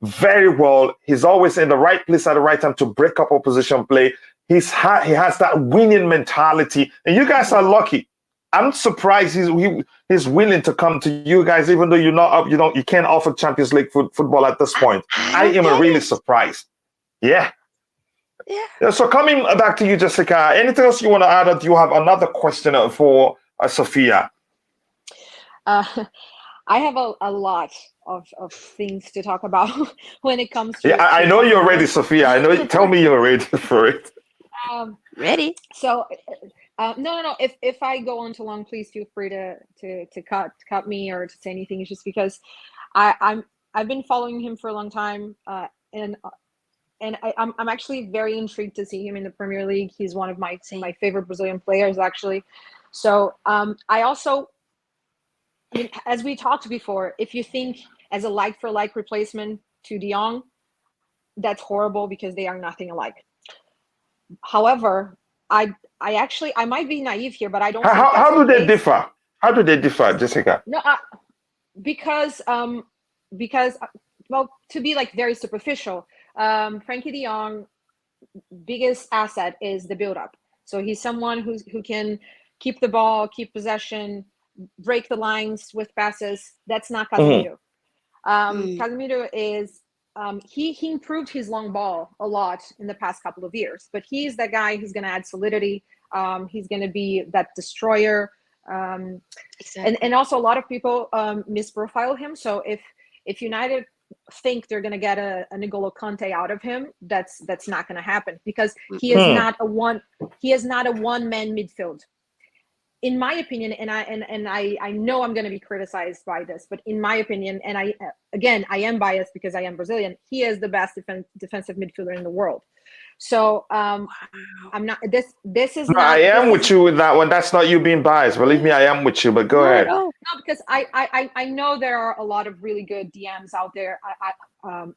very well. He's always in the right place at the right time to break up opposition play. He has that winning mentality, and you guys are lucky. I'm surprised he's willing to come to you guys, even though you're not up. You can't offer Champions League football at this point. I am really surprised. Yeah. So coming back to you, Jessica, anything else you want to add, or do you have another question for Sophia? I have a lot of things to talk about when it comes to. Yeah, I know you're ready, Sophia. I know. Tell me you're ready for it. Ready. So, no. If I go on too long, please feel free to cut me or to say anything. It's just because I've been following him for a long time, and I'm actually very intrigued to see him in the Premier League. He's one of my favorite Brazilian players, actually. So I mean, as we talked before, if you think as a like-for-like replacement to De Jong, that's horrible because they are nothing alike. However, I might be naive here, but I don't. How do they differ? How do they differ, Jessica? No, because well, to be like very superficial, Frankie De Jong biggest asset is the build-up. So he's someone who can keep the ball, keep possession, break the lines with passes. That's not Casemiro. Casemiro is he improved his long ball a lot in the past couple of years, but he's that guy who's going to add solidity. He's going to be that destroyer. Exactly. And also a lot of people misprofile him. So if United think they're going to get a N'Golo Kante out of him, that's not going to happen, because he is not a one-man midfield. in my opinion, and I know I'm going to be criticized by this, but in my opinion, and I am biased because I am Brazilian, he is the best defensive midfielder in the world. So I'm not, this is No, not, I am with you with that one. That's not you being biased. Believe me, I am with you. But go Not at ahead. all. no, because I know there are a lot of really good DMs out there.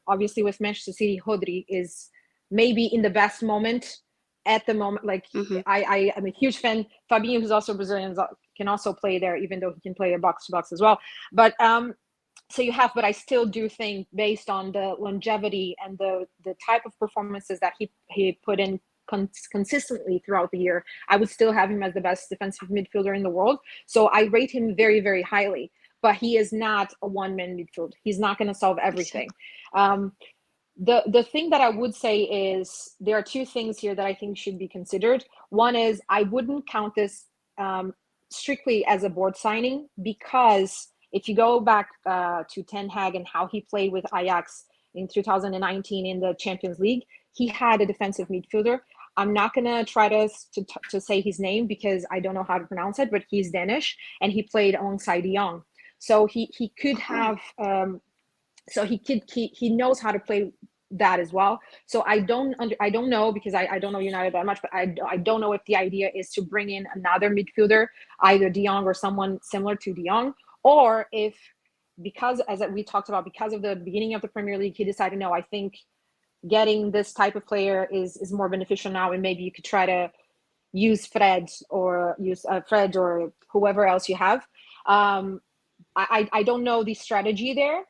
Obviously with Manchester City, Rodri is maybe in the best moment at the moment. Like I am a huge fan. Fabinho, who's also Brazilian, can also play there, even though he can play a box to box as well. But so you have, but I still do think based on the longevity and the type of performances that he put in consistently throughout the year, I would still have him as the best defensive midfielder in the world. So I rate him very, very highly, but he is not a one-man midfield. He's not going to solve everything. The thing that I would say is there are two things here that I think should be considered. One is I wouldn't count this strictly as a board signing, because if you go back to Ten Hag and how he played with Ajax in 2019 in the Champions League, he had a defensive midfielder. I'm not going to try to say his name because I don't know how to pronounce it, but he's Danish and he played alongside De Jong. So he could have, he knows how to play that as well. So I don't know, because I don't know United that much, but I don't know if the idea is to bring in another midfielder, either De Jong or someone similar to De Jong, or if, because as we talked about, because of the beginning of the Premier League, he decided, no, I think getting this type of player is more beneficial now, and maybe you could try to use Fred or whoever else you have. I don't know the strategy there.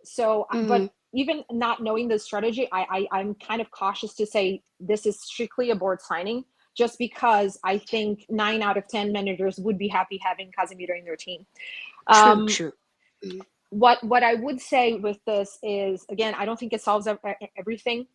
So, but even not knowing the strategy, I'm kind of cautious to say this is strictly a board signing, just because I think 9 out of 10 managers would be happy having Casemiro in their team. True. What I would say with this is, again, I don't think it solves everything,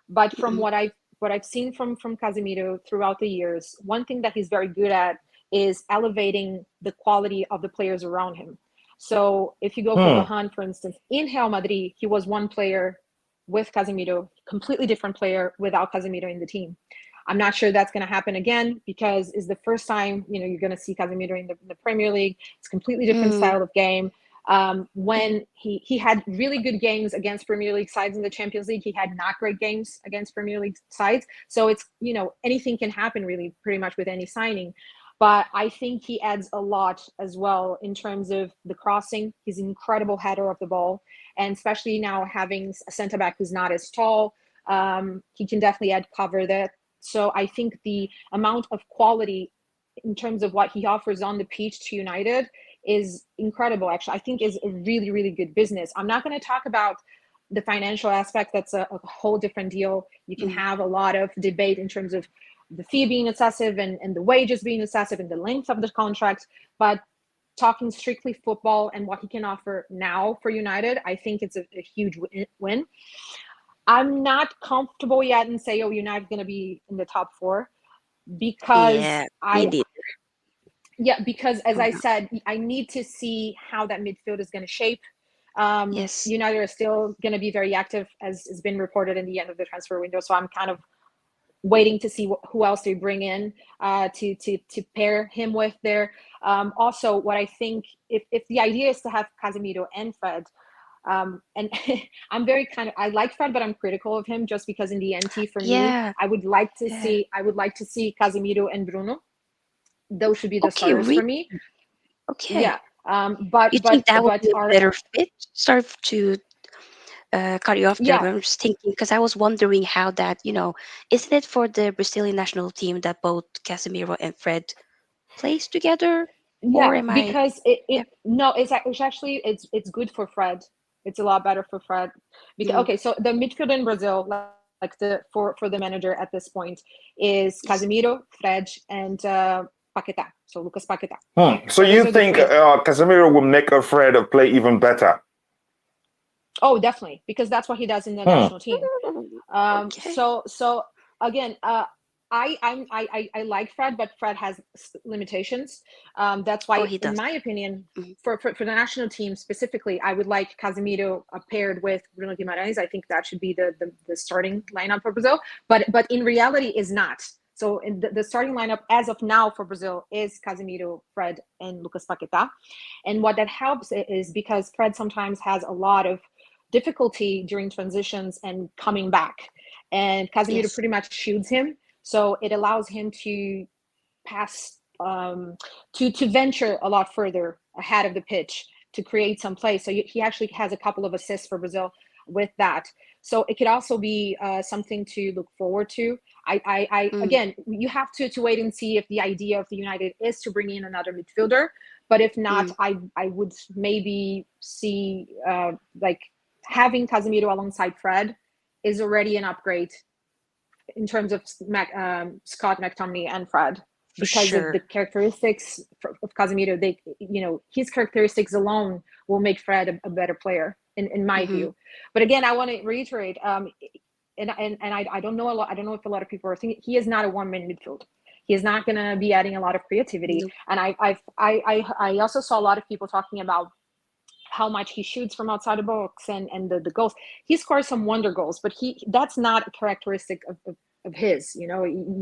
but from what I've seen from Casemiro throughout the years, one thing that he's very good at is elevating the quality of the players around him. So if you go for Vahan, for instance, in Real Madrid, he was one player with Casemiro, completely different player without Casemiro in the team. I'm not sure that's going to happen again, because it's the first time you're going to see Casemiro in the Premier League. It's a completely different style of game. When he had really good games against Premier League sides in the Champions League, he had not great games against Premier League sides. So it's, anything can happen really pretty much with any signing. But I think he adds a lot as well in terms of the crossing. He's an incredible header of the ball. And especially now having a center back who's not as tall, he can definitely add cover there. So I think the amount of quality in terms of what he offers on the pitch to United is incredible. Actually, I think is a really, really good business. I'm not going to talk about the financial aspect. That's a whole different deal. You can have a lot of debate in terms of the fee being excessive and the wages being excessive and the length of the contract. But talking strictly football and what he can offer now for United, I think it's a huge win. I'm not comfortable yet and say, United's going to be in the top 4, because because as I said, I need to see how that midfield is going to shape. Yes. United are still going to be very active, as has been reported in the end of the transfer window. So I'm kind of waiting to see who else they bring in to pair him with there. Also, what I think, if the idea is to have Casemiro and Fred, and I'm very I like Fred, but I'm critical of him just because in the NT for me, I would like to see Casemiro and Bruno. Those should be the starters for me. Okay. Yeah. But you think that would be a better fit? Sorry to cut you off there, but I'm just thinking, because I was wondering how that, isn't it for the Brazilian national team that both Casemiro and Fred plays together? Yeah, or am because it's actually it's good for Fred. It's a lot better for Fred. Because okay, so the midfield in Brazil, like for the manager at this point, is Casemiro, Fred, and Paquetá. So Lucas Paquetá. So you think Casemiro will make Fred play even better? Oh, definitely, because that's what he does in the national team. So again, I like Fred, but Fred has limitations. That's why, in my opinion, for the national team specifically, I would like Casemiro paired with Bruno Guimarães. I think that should be the starting lineup for Brazil. But in reality, is not. So in the starting lineup as of now for Brazil is Casemiro, Fred, and Lucas Paquetá. And what that helps is because Fred sometimes has a lot of difficulty during transitions and coming back. And Casemiro pretty much shields him. So it allows him to pass, to venture a lot further ahead of the pitch to create some play. So he actually has a couple of assists for Brazil with that. So it could also be something to look forward to. Again, you have to wait and see if the idea of the United is to bring in another midfielder. But if not, I would maybe see like having Casemiro alongside Fred is already an upgrade in terms of Scott McTominay and Fred, because of the characteristics of Casemiro. They, his characteristics alone will make Fred a better player in my view. But again, I want to reiterate, and I don't know a lot. I don't know if a lot of people are thinking he is not a one-man midfield. He is not going to be adding a lot of creativity. And I also saw a lot of people talking about how much he shoots from outside the box and the goals. He scores some wonder goals, but that's not a characteristic of his. You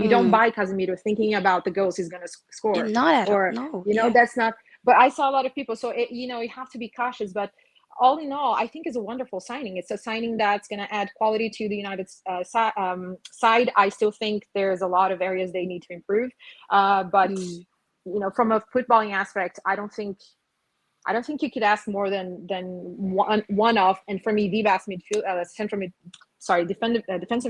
don't buy Casemiro thinking about the goals he's going to score. Not at all. No. That's not. But I saw a lot of people. So you have to be cautious. But all in all, I think it's a wonderful signing. It's a signing that's going to add quality to the United side. I still think there's a lot of areas they need to improve. But from a footballing aspect, I don't think you could ask more than one of, and for me, the best defensive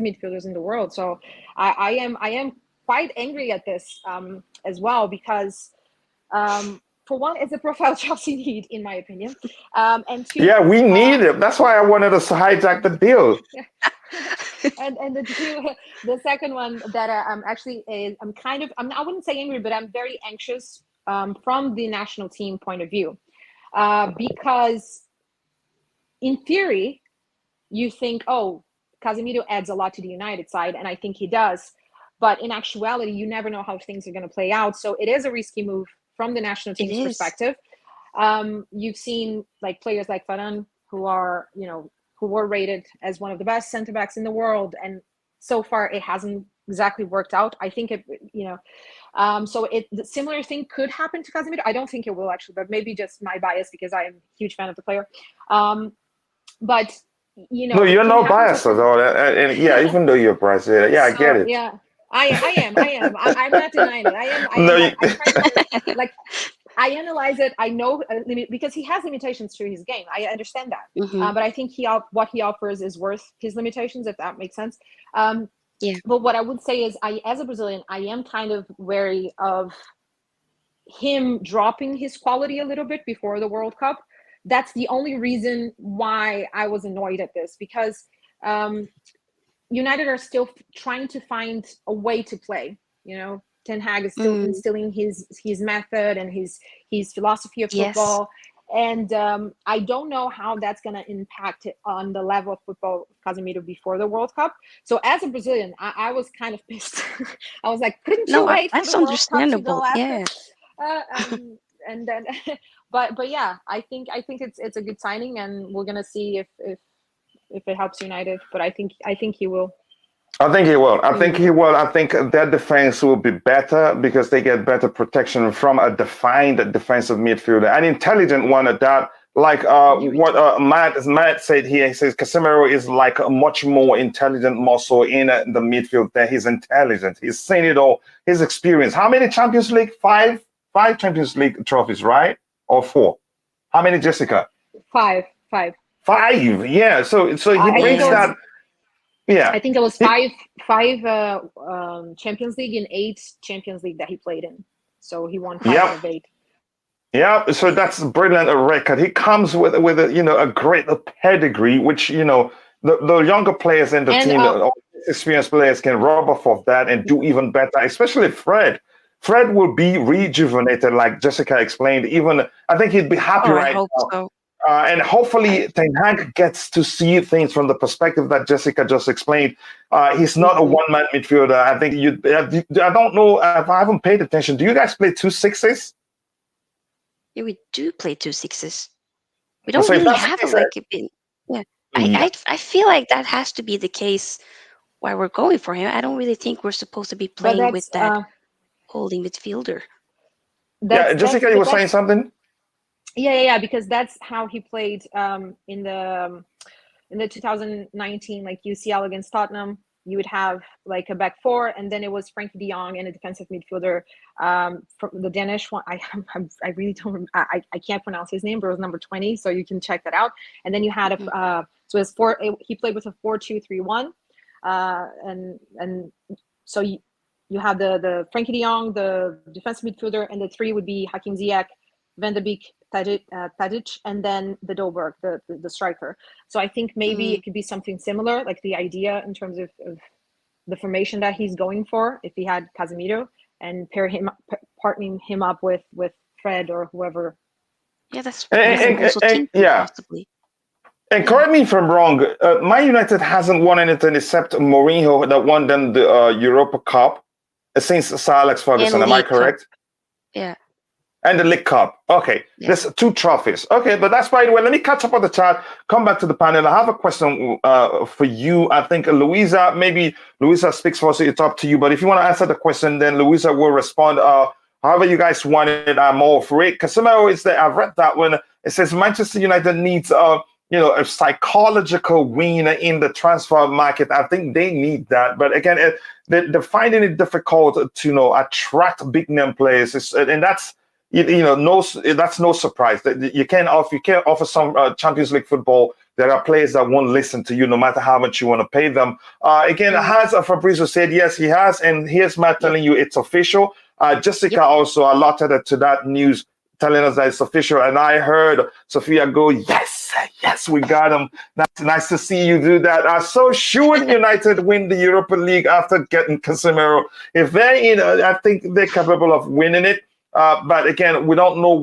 midfielders in the world. So I am quite angry at this as well, because for one, it's a profile Chelsea need, in my opinion, and two, we need it. That's why I wanted us to hijack the deal. and the second one that I wouldn't say angry, but I'm very anxious from the national team point of view. Because in theory, you think, Casemiro adds a lot to the United side, and I think he does. But in actuality, you never know how things are going to play out. So it is a risky move from the national team's perspective. You've seen like players like Varane who were rated as one of the best center backs in the world, and so far it hasn't exactly worked out. I think so the similar thing could happen to Casemiro. I don't think it will actually, but maybe just my bias because I am a huge fan of the player. But no, you're not biased at all. And even though you're Brazilian, I get it. Yeah, I am. I'm not denying it. I analyze it. I know because he has limitations to his game. I understand that, but I think what he offers is worth his limitations, if that makes sense. But what I would say is, as a Brazilian, I am kind of wary of him dropping his quality a little bit before the World Cup. That's the only reason why I was annoyed at this, because United are still trying to find a way to play. Ten Hag is still instilling his method and his philosophy of football. And I don't know how that's going to impact it on the level of football of Casemiro before the World Cup. So as a Brazilian, I was kind of pissed. I was like, couldn't you wait for the World Cup to go after? And then, but yeah, I think it's a good signing, and we're gonna see if it helps United. But I think he will. I think he will. I think their defense will be better because they get better protection from a defined defensive midfielder, an intelligent one at that. Like what Matt said here, he says Casemiro is like a much more intelligent muscle in the midfield. There, he's intelligent. He's seen it all. His experience. How many Champions League? Five Champions League trophies, right? Or 4? How many, Jessica? 5. 5. Yeah. So he brings that. Yeah, I think it was 5 Champions League and 8 Champions League that he played in. So he won 5 of 8. Yeah, so that's a brilliant record. He comes with a great pedigree, which the younger players in the team, experienced players, can rub off of that and do even better. Especially Fred. Fred will be rejuvenated, like Jessica explained. Even I think he'd be happy right I hope now. so. And hopefully Ten Hag gets to see things from the perspective that Jessica just explained. He's not a one-man midfielder. I think I don't know if I haven't paid attention. Do you guys play 2 6s? Yeah, we do play 2 6s. We don't really have it like it been. Yeah, I feel like that has to be the case why we're going for him. I don't really think we're supposed to be But playing with that's that holding midfielder. Yeah, Jessica, you were saying something? Yeah, because that's how he played in the 2019 like UCL against Tottenham. You would have like a back four, and then it was Frankie De Jong and a defensive midfielder from the Danish one. I really don't. I can't pronounce his name, but it was number 20, so you can check that out. And then you had so it's four. He played with a 4-2-3-1, and so you have the Frankie De Jong, the defensive midfielder, and the three would be Hakim Ziyech, Van de Beek, Tadic, and then the Dolberg, the striker. So I think maybe it could be something similar, like the idea in terms of the formation that he's going for. If he had Casemiro and partnering him up with Fred or whoever. Yeah, that's what I'm also thinking, possibly. And correct me if I'm wrong. Man United hasn't won anything except Mourinho that won them the Europa Cup since Sir Alex Ferguson. Am I correct? Cup. Yeah. And the League Cup. Okay, there's 2 trophies. Okay, but that's by the way. Let me catch up on the chat. Come back to the panel. I have a question for you. I think Louisa, maybe Louisa speaks first. So it's up to you. But if you want to answer the question, then Louisa will respond. However you guys want it, I'm all for it. Casemiro is there. I've read that one. It says Manchester United needs a psychological win in the transfer market. I think they need that. But again, they're finding it difficult to attract big name players, and that's. That's no surprise. That you can't offer some Champions League football. There are players that won't listen to you no matter how much you want to pay them. Again, has Fabrizio said yes, he has, and here's Matt telling you it's official. Jessica also allotted to that news, telling us that it's official, and I heard Sophia go, yes, we got him. That's nice to see you do that. So should United win the Europa League after getting Casemiro? If they're in, I think they're capable of winning it. But again, we don't know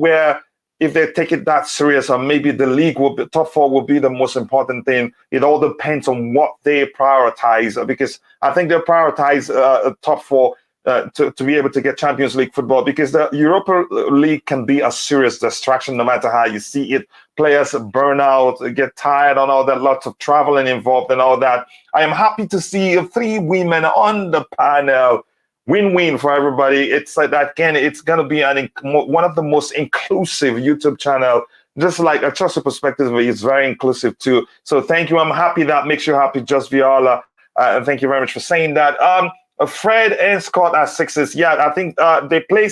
if they take it that serious, or maybe the league top 4 will be the most important thing. It all depends on what they prioritize, because I think they prioritize top 4 to be able to get Champions League football, because the Europa League can be a serious distraction no matter how you see it. Players burn out, get tired on all that, lots of traveling involved and all that. I am happy to see 3 women on the panel. Win-win for everybody. It's like that. Again, it's going to be one of the most inclusive YouTube channel. Just like a trusted perspective, it's very inclusive too. So thank you. I'm happy that makes you happy, Just Viola. Thank you very much for saying that. Fred and Scott are 6s. Yeah, I think they play.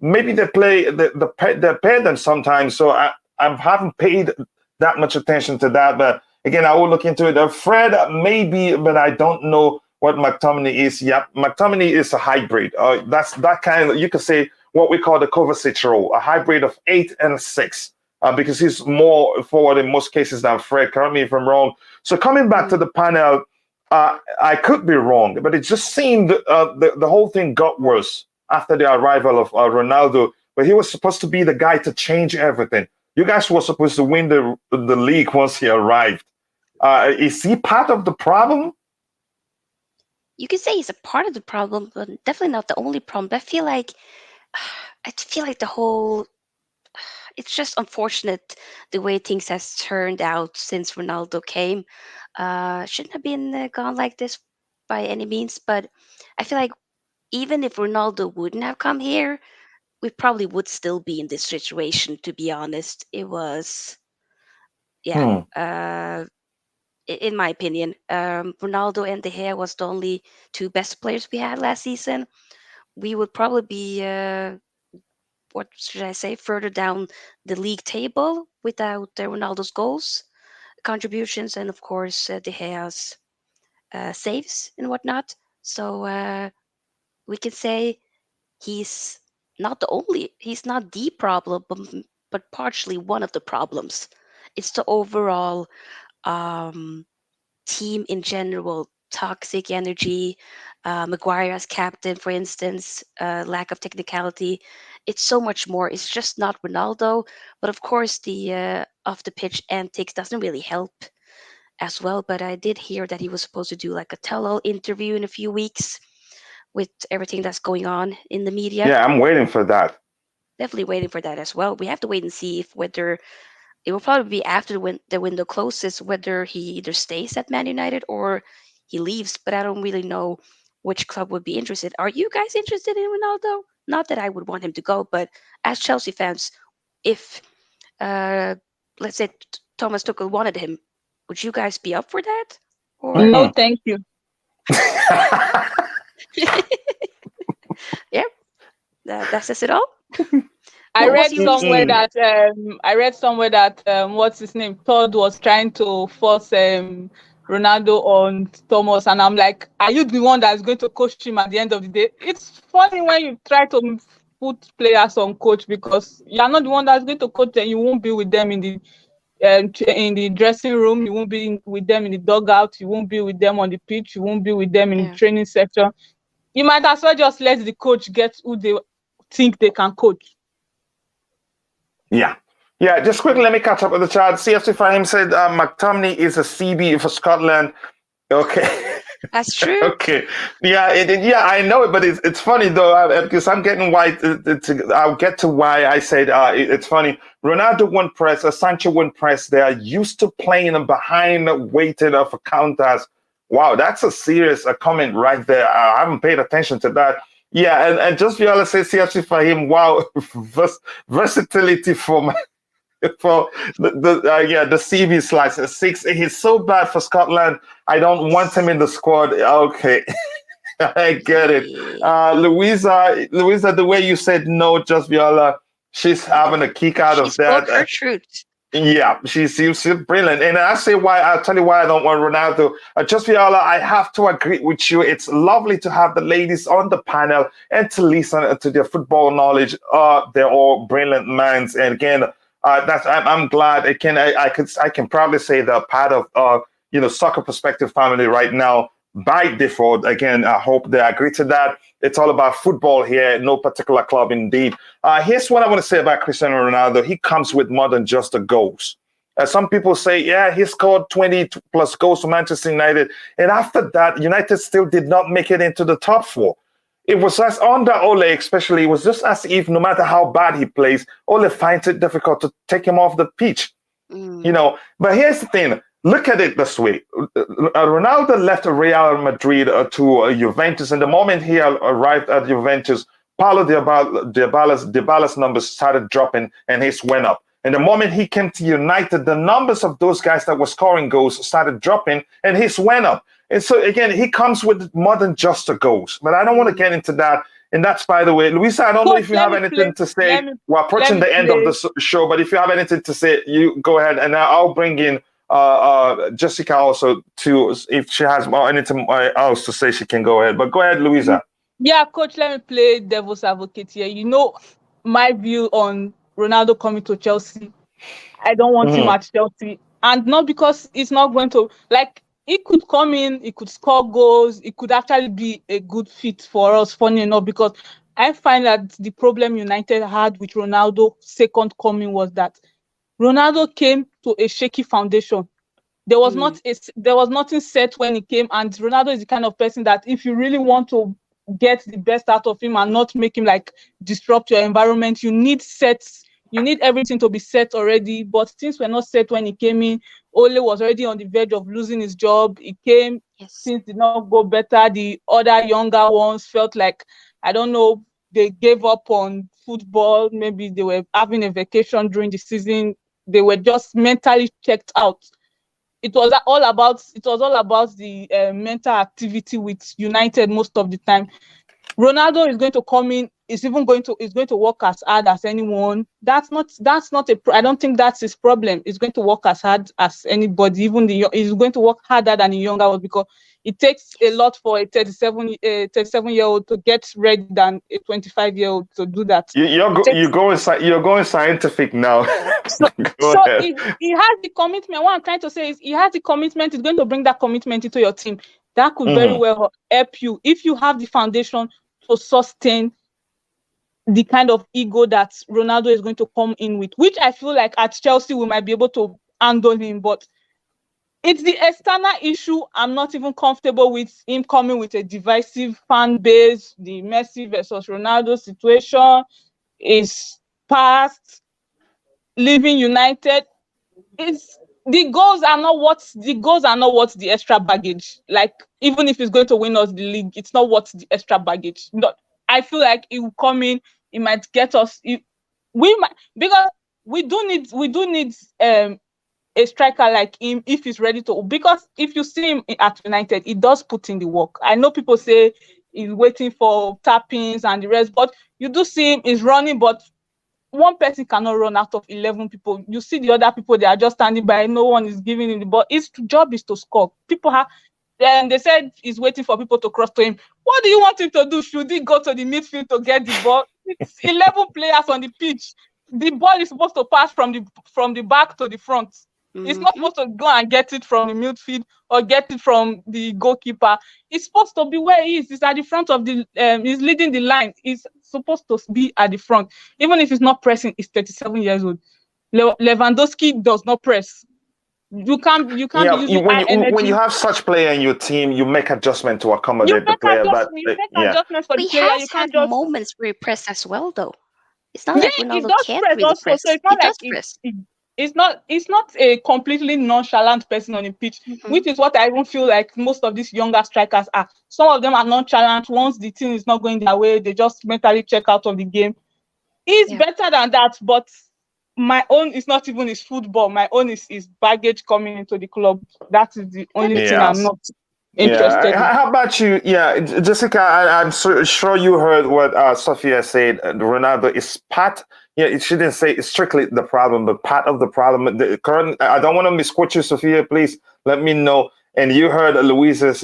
Maybe they play. They pair them sometimes. So I haven't paid that much attention to that. But again, I will look into it. Fred maybe, but I don't know what McTominay is. Yeah, McTominay is a hybrid. That's that kind of, you could say, what we call the Kovacic role, a hybrid of 8 and 6, because he's more forward in most cases than Fred. Correct me if I'm wrong. So coming back to the panel, I could be wrong, but it just seemed the whole thing got worse after the arrival of Ronaldo, but he was supposed to be the guy to change everything. You guys were supposed to win the league once he arrived. Is he part of the problem? You could say he's a part of the problem, but definitely not the only problem. But I feel like the whole, it's just unfortunate the way things has turned out since Ronaldo came. Shouldn't have been gone like this by any means. But I feel like even if Ronaldo wouldn't have come here, we probably would still be in this situation. To be honest, it was, in my opinion, Ronaldo and De Gea was the only 2 best players we had last season. We would probably be, what should I say, further down the league table without Ronaldo's goals, contributions, and of course De Gea's saves and whatnot. So we can say he's not the problem, but partially one of the problems. It's the overall team in general, toxic energy, Maguire as captain, for instance, lack of technicality. It's so much more. It's just not Ronaldo, but of course the off the pitch antics doesn't really help as well. But I did hear that he was supposed to do like a tell-all interview in a few weeks with everything that's going on in the media. Yeah, I'm waiting for that. Definitely waiting for that as well. We have to wait and see whether it will probably be after when the window closes, whether he either stays at Man United or he leaves, but I don't really know which club would be interested. Are you guys interested in Ronaldo? Not that I would want him to go, but as Chelsea fans, if uh, let's say Thomas Tuchel wanted him, would you guys be up for that? Or No, thank you. yeah, that says it all. I What was read your somewhere reason? that what's his name? Todd was trying to force Ronaldo on Thomas, and I'm like, are you the one that's going to coach him at the end of the day? It's funny when you try to put players on coach, because you're not the one that's going to coach them. You won't be with them in the dressing room. You won't be with them in the dugout. You won't be with them on the pitch. You won't be with them in the training section. You might as well just let the coach get who they think they can coach. Yeah. Yeah, just quickly, let me catch up with the chat. CFC Fahim said McTominay is a CB for Scotland. Okay. That's true. Okay. Yeah, yeah, I know it, but it's funny though, because I'm getting why. I'll get to why I said it's funny. Ronaldo won't press, Sancho won't press. They are used to playing behind, waiting for counters. Wow, that's a serious comment right there. I haven't paid attention to that. Yeah, and just Viola says CFC for him. Wow, versatility for the CV slice 6. He's so bad for Scotland. I don't want him in the squad. Okay. I get it. Louisa, the way you said no, just Viola, she's having a kick out She of that. spoke her truth. Yeah, she's brilliant. And I say why, I'll tell you why I don't want Ronaldo. Just Viola, I have to agree with you. It's lovely to have the ladies on the panel and to listen to their football knowledge. They're all brilliant minds. And again, I'm glad I can proudly say they're part of Soccer Perspective family right now by default. Again, I hope they agree to that. It's all about football here, no particular club indeed. Here's what I want to say about Cristiano Ronaldo. He comes with more than just the goals. Some people say, yeah, he scored 20 plus goals for Manchester United. And after that, United still did not make it into the top 4. It was as under Ole, especially, it was just as if no matter how bad he plays, Ole finds it difficult to take him off the pitch. But here's the thing. Look at it this way. Ronaldo left Real Madrid to Juventus, and the moment he arrived at Juventus, Paulo Dybala's numbers started dropping and his went up. And the moment he came to United, the numbers of those guys that were scoring goals started dropping and his went up. And so, again, he comes with more than just the goals. But I don't want to get into that. And that's, by the way, Luisa, I don't know if you have anything to say. We're approaching the end of the show, but if you have anything to say, you go ahead. And I'll bring in Jessica also, too. If she has anything else to say, she can go ahead. But go ahead, Luisa. Yeah, coach, let me play devil's advocate here. My view on Ronaldo coming to Chelsea. I don't want him at Chelsea. And not because it's not going to, he could come in, he could score goals, it could actually be a good fit for us, funny enough, because I find that the problem United had with Ronaldo's second coming was that Ronaldo came to a shaky foundation. There was nothing set when he came, and Ronaldo is the kind of person that if you really want to get the best out of him and not make him disrupt your environment, you need everything to be set already. But things were not set when he came in. Ole was already on the verge of losing his job. He came, things did not go better. The other younger ones felt like, I don't know, they gave up on football. Maybe they were having a vacation during the season. They were just mentally checked out. It was all about the mental activity with United most of the time. Ronaldo is going to come in. Is going to work as hard as anyone. That's not I don't think that's his problem. He's going to work as hard as anybody. He's going to work harder than a younger one, because it takes a lot for a 37-year-old to get ready than a 25-year-old to do that. You're going scientific now. So he has the commitment. What I'm trying to say is he has the commitment. He's going to bring that commitment into your team. That could very well help you if you have the foundation to sustain the kind of ego that Ronaldo is going to come in with, which I feel like at Chelsea we might be able to handle him. But it's the external issue. I'm not even comfortable with him coming with a divisive fan base. The Messi versus Ronaldo situation is past. Leaving United is the goals are not what the extra baggage. Like, even if he's going to win us the league, it's not what the extra baggage. Not, I feel like it will come in, it might get us. We might, because we do need a striker like him if he's ready to. Because if you see him at United, he does put in the work. I know people say he's waiting for tap-ins and the rest, but you do see him is running, but one person cannot run out of 11 people. You see the other people, they are just standing by, no one is giving him the ball. His job is to score. People have, and they said he's waiting for people to cross to him. What do you want him to do? Should he go to the midfield to get the ball? It's 11 players on the pitch. The ball is supposed to pass from the back to the front. It's not supposed to go and get it from the midfield or get it from the goalkeeper. It's supposed to be where he is. He's at the front of the. He's leading the line. He's supposed to be at the front, even if he's not pressing. He's 37 years old. Lewandowski does not press. You can't be using high energy. When you have such player in your team, you make adjustment to accommodate the player. You make adjustments for the He player. has You can't had just moments where he pressed as well, though. It's not like he Ronaldo does can't press really also. press. So it's He not like does press. it's not a completely nonchalant person on the pitch, which is what I even feel like most of these younger strikers are. Some of them are nonchalant. Once the team is not going their way, they just mentally check out of the game. He's better than that, but my own is not even his football. My own is his baggage coming into the club. That is the only thing I'm not interested in. How about you? Yeah, Jessica, I'm sure you heard what Sophia said. Ronaldo is part. Yeah, she didn't say it's strictly the problem, but part of the problem. The current. I don't want to misquote you, Sophia. Please let me know. And you heard Louise's,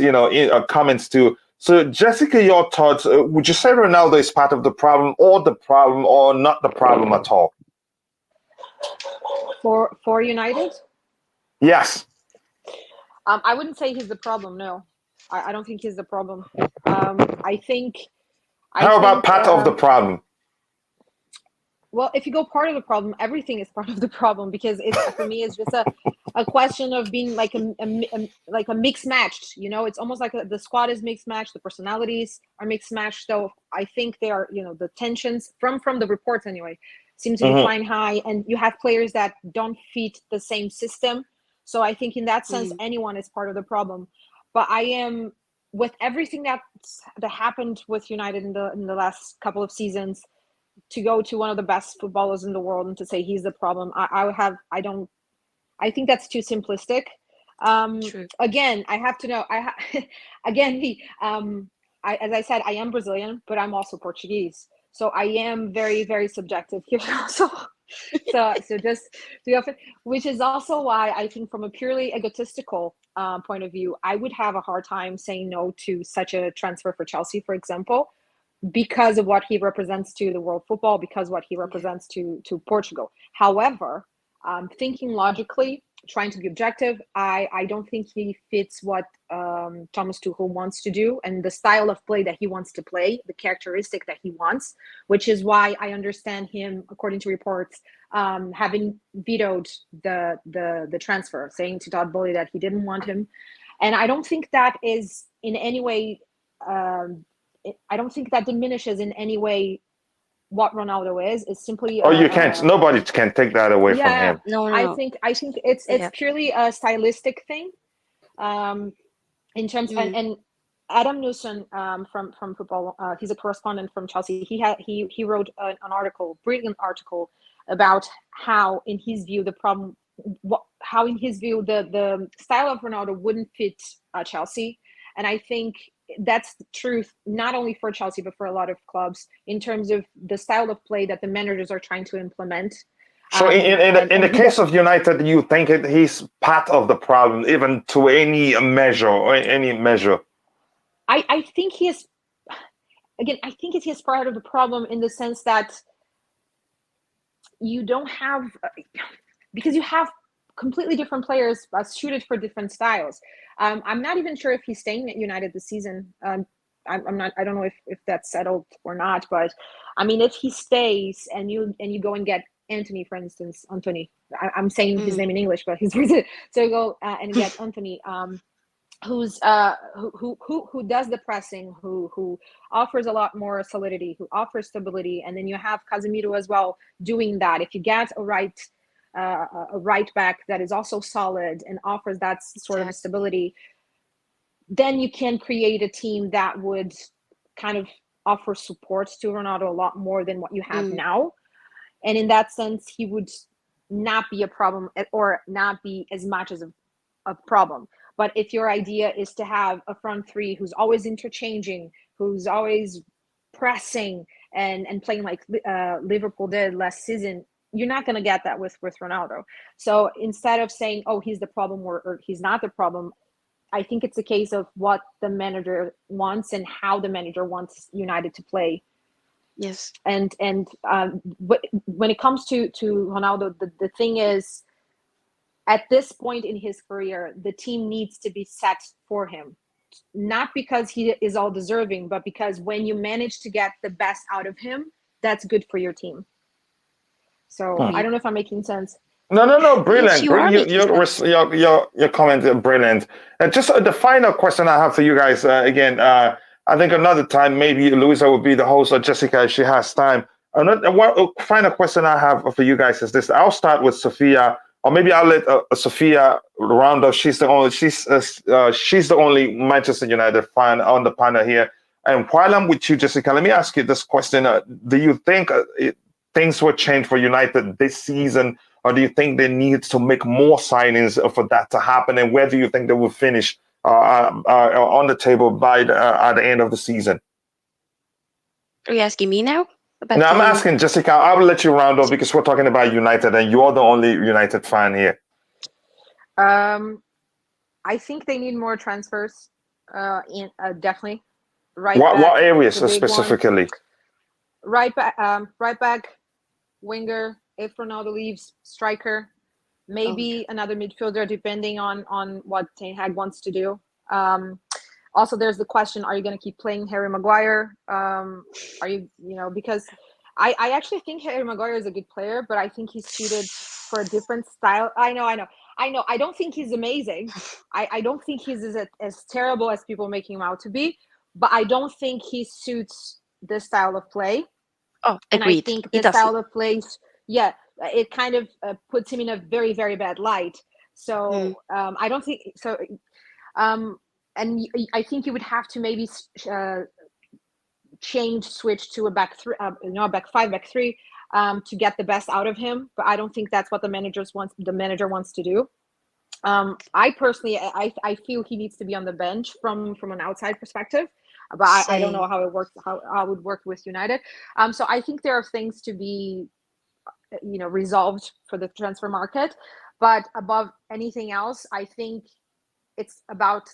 comments too. So, Jessica, your thoughts? Would you say Ronaldo is part of the problem, or not the problem at all? For United, Yes. I wouldn't say he's the problem. No, I don't think he's the problem. I think. How about part of the problem? Well, if you go part of the problem, everything is part of the problem, because for me it's just a question of being like a mixed matched. It's almost like the squad is mixed matched, the personalities are mixed matched. So I think they are, the tensions from the reports anyway seem to be flying high, and you have players that don't fit the same system. So I think in that sense, anyone is part of the problem. But I am, with everything that happened with United in the last couple of seasons, to go to one of the best footballers in the world and to say he's the problem, I think that's too simplistic. True. Again, I have to know. As I said, I am Brazilian, but I'm also Portuguese, so I am very, very subjective here also. so just to go, which is also why I think, from a purely egotistical point of view, I would have a hard time saying no to such a transfer for Chelsea, for example, because of what he represents to the world football, because what he represents to Portugal. However, thinking logically, trying to be objective, I don't think he fits what Thomas Tuchel wants to do, and the style of play that he wants to play, the characteristic that he wants, which is why I understand him, according to reports, having vetoed the transfer, saying to Todd Bowley that he didn't want him. And I don't think that is in any way, I don't think that diminishes in any way what Ronaldo is. It's simply You can't. Nobody can take that away from him. No. I think it's purely a stylistic thing. In terms and Adam Newson from football, he's a correspondent from Chelsea. He wrote an article, brilliant article, about how in his view the style of Ronaldo wouldn't fit Chelsea, and I think that's the truth, not only for Chelsea but for a lot of clubs, in terms of the style of play that the managers are trying to implement. So in the case of United, you think he's part of the problem, even to any measure or any measure? I think he is. Again, I think he is part of the problem in the sense that you don't have, because you have completely different players suited for different styles. I'm not even sure if he's staying at United this season. I'm not. I don't know if that's settled or not. But I mean, if he stays and you go and get Anthony, for instance, Anthony. I'm saying his name in English, but he's so you go and get Anthony, who does the pressing, who offers a lot more solidity, who offers stability, and then you have Casemiro as well doing that. If you get a right a right back that is also solid and offers that sort of stability, then you can create a team that would kind of offer support to Ronaldo a lot more than what you have now. And in that sense, he would not be a problem, or not be as much as a problem. But if your idea is to have a front three who's always interchanging, who's always pressing and playing like Liverpool did last season, you're not going to get that with Ronaldo. So instead of saying, oh, he's the problem, or he's not the problem, I think it's a case of what the manager wants and how the manager wants United to play. Yes. And when it comes to Ronaldo, the thing is, at this point in his career, the team needs to be set for him. Not because he is all deserving, but because when you manage to get the best out of him, that's good for your team. So I don't know if I'm making sense. No, brilliant. Yes, you are making sense. Your comment is brilliant. And just the final question I have for you guys, again, I think another time maybe Louisa will be the host, or Jessica if she has time. One final question I have for you guys is this. I'll start with Sophia, or maybe I'll let Sophia round up. She's the only Manchester United fan on the panel here. And while I'm with you, Jessica, let me ask you this question: do you think things will change for United this season, or do you think they need to make more signings for that to happen? And where do you think they will finish on the table by at the end of the season? Are you asking me now? No, I'm asking Jessica. I will let you round up because we're talking about United, and you're the only United fan here. I think they need more transfers. Definitely. What areas specifically? Right back, winger. If Ronaldo leaves, striker, maybe another midfielder, depending on what Ten Hag wants to do. Also, there's the question: are you going to keep playing Harry Maguire? Because I actually think Harry Maguire is a good player, but I think he's suited for a different style. I know. I don't think he's amazing. I don't think he's as terrible as people make him out to be, but I don't think he suits this style of play. Oh, agreed. And I think this style of play, it kind of puts him in a very, very bad light. So I don't think so. And I think you would have to maybe switch to a back three, back five, back three, to get the best out of him. But I don't think that's what the manager wants to do. I personally, I feel he needs to be on the bench from an outside perspective. But I don't know how it works, how it would work with United. So I think there are things to be, resolved for the transfer market. But above anything else, I think it's about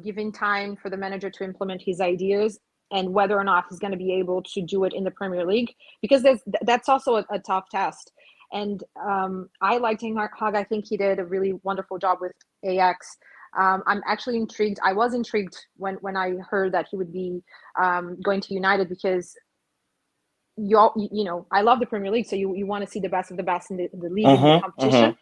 giving time for the manager to implement his ideas, and whether or not he's going to be able to do it in the Premier League, because that's also a tough test. And I liked Ten Hag. I think he did a really wonderful job with Ajax. I'm actually intrigued. I was intrigued when I heard that he would be going to United, because I love the Premier League, so you want to see the best of the best in the league, in the competition.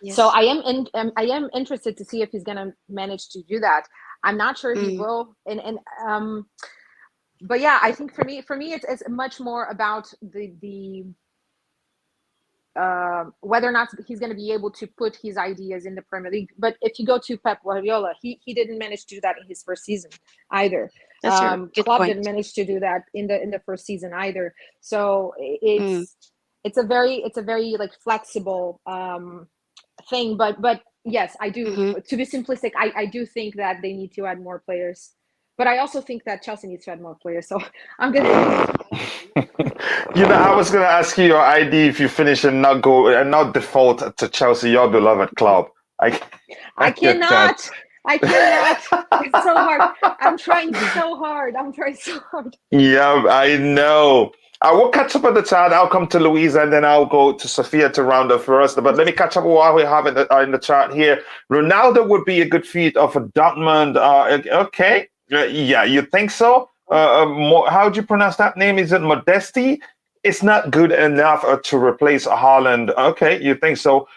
Yes. So I am interested to see if he's going to manage to do that. I'm not sure he will, but yeah, I think for me it's much more about the whether or not he's going to be able to put his ideas in the Premier League. But if you go to Pep Guardiola, he didn't manage to do that in his first season either. Klopp didn't manage to do that in the first season either. So it's a very like flexible thing. But yes, I do. To be simplistic, I do think that they need to add more players. But I also think that Chelsea needs to add more players. So I'm gonna. I was gonna ask you your ID if you finish and not default to Chelsea, your beloved club. I cannot. It's so hard. I'm trying so hard. Yeah, I know. I will catch up at the chat. I'll come to Louisa, and then I'll go to Sophia to round up for us. But let me catch up while we have it in the chat here. Ronaldo would be a good fit of a Dortmund. Okay. Yeah, you think so? How do you pronounce that name? Is it Modesti? It's not good enough to replace Haaland. Okay, you think so?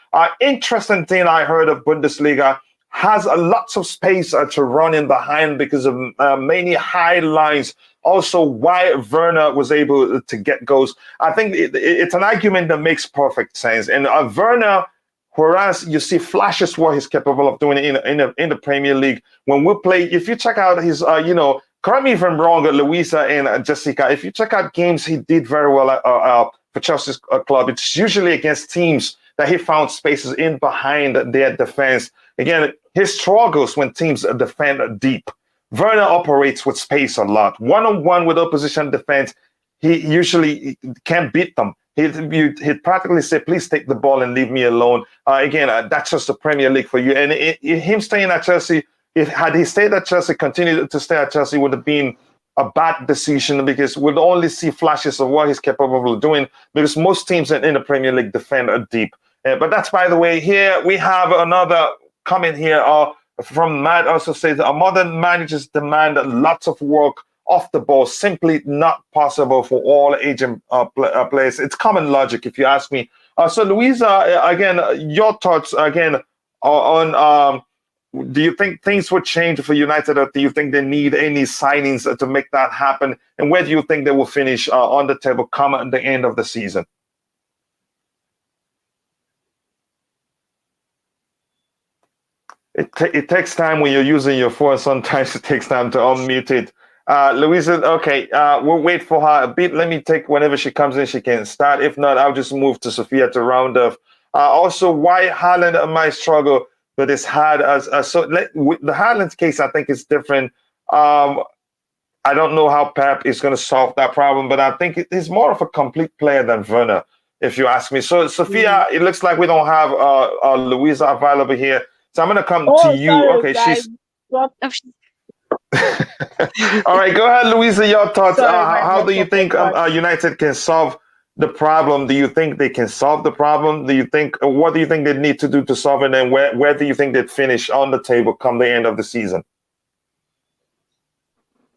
Interesting thing I heard of Bundesliga. has lots of space to run in behind because of many high lines. Also, why Werner was able to get goals. I think it's an argument that makes perfect sense. And Werner, whereas you see flashes what he's capable of doing in the Premier League, when we play, if you check out his, correct me if I'm wrong, Louisa and Jessica, if you check out games he did very well for Chelsea's club, it's usually against teams that he found spaces in behind their defense. Again, he struggles when teams defend deep. Werner operates with space a lot. One-on-one with opposition defense, he usually can't beat them. He'd practically say, please take the ball and leave me alone. That's just the Premier League for you. And him staying at Chelsea, had he stayed at Chelsea, continued to stay at Chelsea, would have been a bad decision because we'd only see flashes of what he's capable of doing because most teams in the Premier League defend deep. But that's, by the way, here we have another comment here from Matt also says, modern managers demand lots of work off the ball, simply not possible for all aging players. It's common logic, if you ask me. So, Louisa, again, your thoughts again on do you think things would change for United, or do you think they need any signings to make that happen? And where do you think they will finish on the table come at the end of the season? It takes time when you're using your phone. Sometimes it takes time to unmute it. Louisa, okay, we'll wait for her a bit. Let me take whenever she comes in, she can start. If not, I'll just move to Sophia to round off. Also, why Haaland might struggle, but it's hard as with the Haaland case, I think it's different. I don't know how Pep is going to solve that problem, but I think he's more of a complete player than Werner, if you ask me. So, Sophia, it looks like we don't have Louisa available here. So I'm going to come to you. Sorry, okay, guys. All right, go ahead, Louisa, your thoughts. Sorry, how do you think United can solve the problem? Do you think they can solve the problem? What do you think they need to do to solve it? And where do you think they'd finish on the table come the end of the season?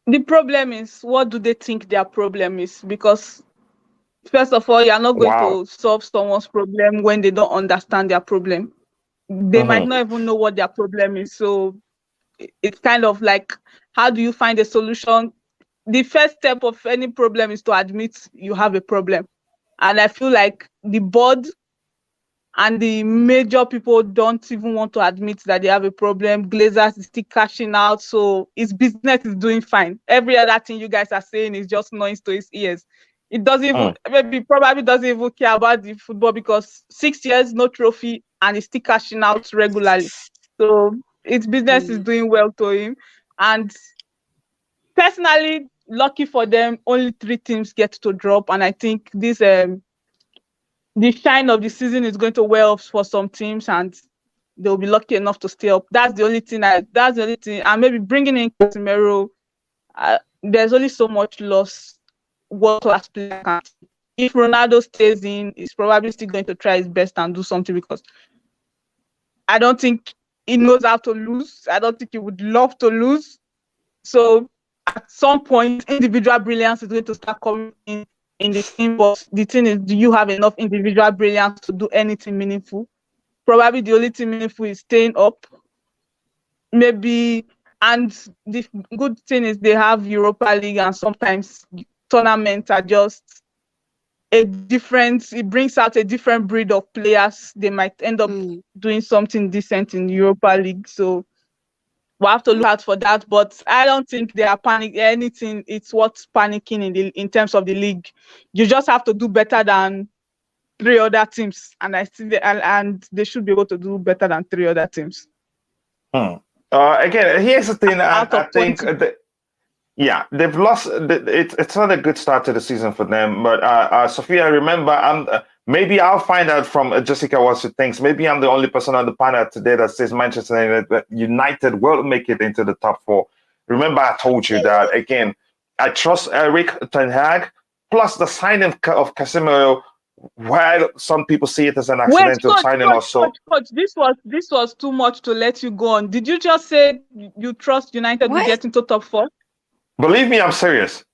The problem is, what do they think their problem is? Because first of all, you're not going to solve someone's problem when they don't understand their problem. They might not even know what their problem is. So it's kind of like, how do you find a solution? The first step of any problem is to admit you have a problem. And I feel like the board and the major people don't even want to admit that they have a problem. Glazer is still cashing out, so his business is doing fine. Every other thing you guys are saying is just noise to his ears. It doesn't even, probably doesn't even care about the football because 6 years, no trophy, and he's still cashing out regularly. So his business is doing well to him. And personally, lucky for them, only 3 teams get to drop. And I think this the shine of the season is going to wear off for some teams, and they'll be lucky enough to stay up. That's the only thing. And maybe bringing in Casemiro, there's only so much loss world-class player can. If Ronaldo stays in, he's probably still going to try his best and do something because I don't think he knows how to lose. I don't think he would love to lose. So at some point, individual brilliance is going to start coming in the team. But the thing is, do you have enough individual brilliance to do anything meaningful? Probably the only thing meaningful is staying up. Maybe, and the good thing is they have Europa League, and sometimes tournaments are just it brings out a different breed of players. They might end up doing something decent in Europa League. So we'll have to look out for that. But I don't think they are panicking anything. It's what's panicking in terms of the league. You just have to do better than 3 other teams. And I think they should be able to do better than 3 other teams. Again, here's the thing. I think they've lost. It's not a good start to the season for them. But Sophia, remember, maybe I'll find out from Jessica what she thinks. Maybe I'm the only person on the panel today that says Manchester United will make it into the top 4. Remember, I told you that. Again, I trust Erik ten Hag. Plus, the signing of Casemiro, while some people see it as an accidental signing, Coach, this was too much to let you go on. Did you just say you trust United to get into top 4? Believe me, I'm serious.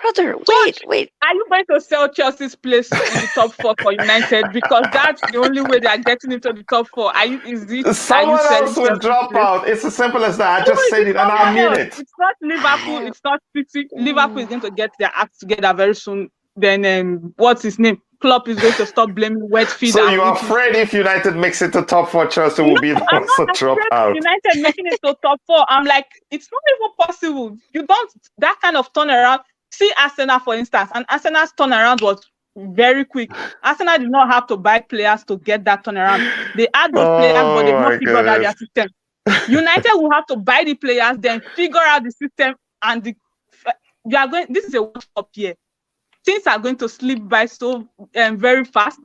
Brother, Coach, wait. are you going to sell Chelsea's place in the top 4 for United? Because that's the only way they are getting into the top 4. Are you Someone else selling would Chelsea's drop place? out. It's as simple as that. I No, just it's said it and I someone mean else. it. It's not Liverpool. It's not City. Liverpool is going to get their act together very soon. Then what's his name? Klopp is going to stop blaming Wetfield. So and you're Whitfield. afraid if United makes it to top 4, Chelsea No, will be the I'm ones to not drop afraid out? of United making it to top 4. I'm like, it's not even possible. You don't that kind of turnaround. See Arsenal, for instance, and Arsenal's turnaround was very quick. Arsenal did not have to buy players to get that turnaround. They had those players, but they've Oh not my figured out their goodness. system. United will have to buy the players, then figure out the system, and this is a World Cup year. Things are going to slip by so very fast.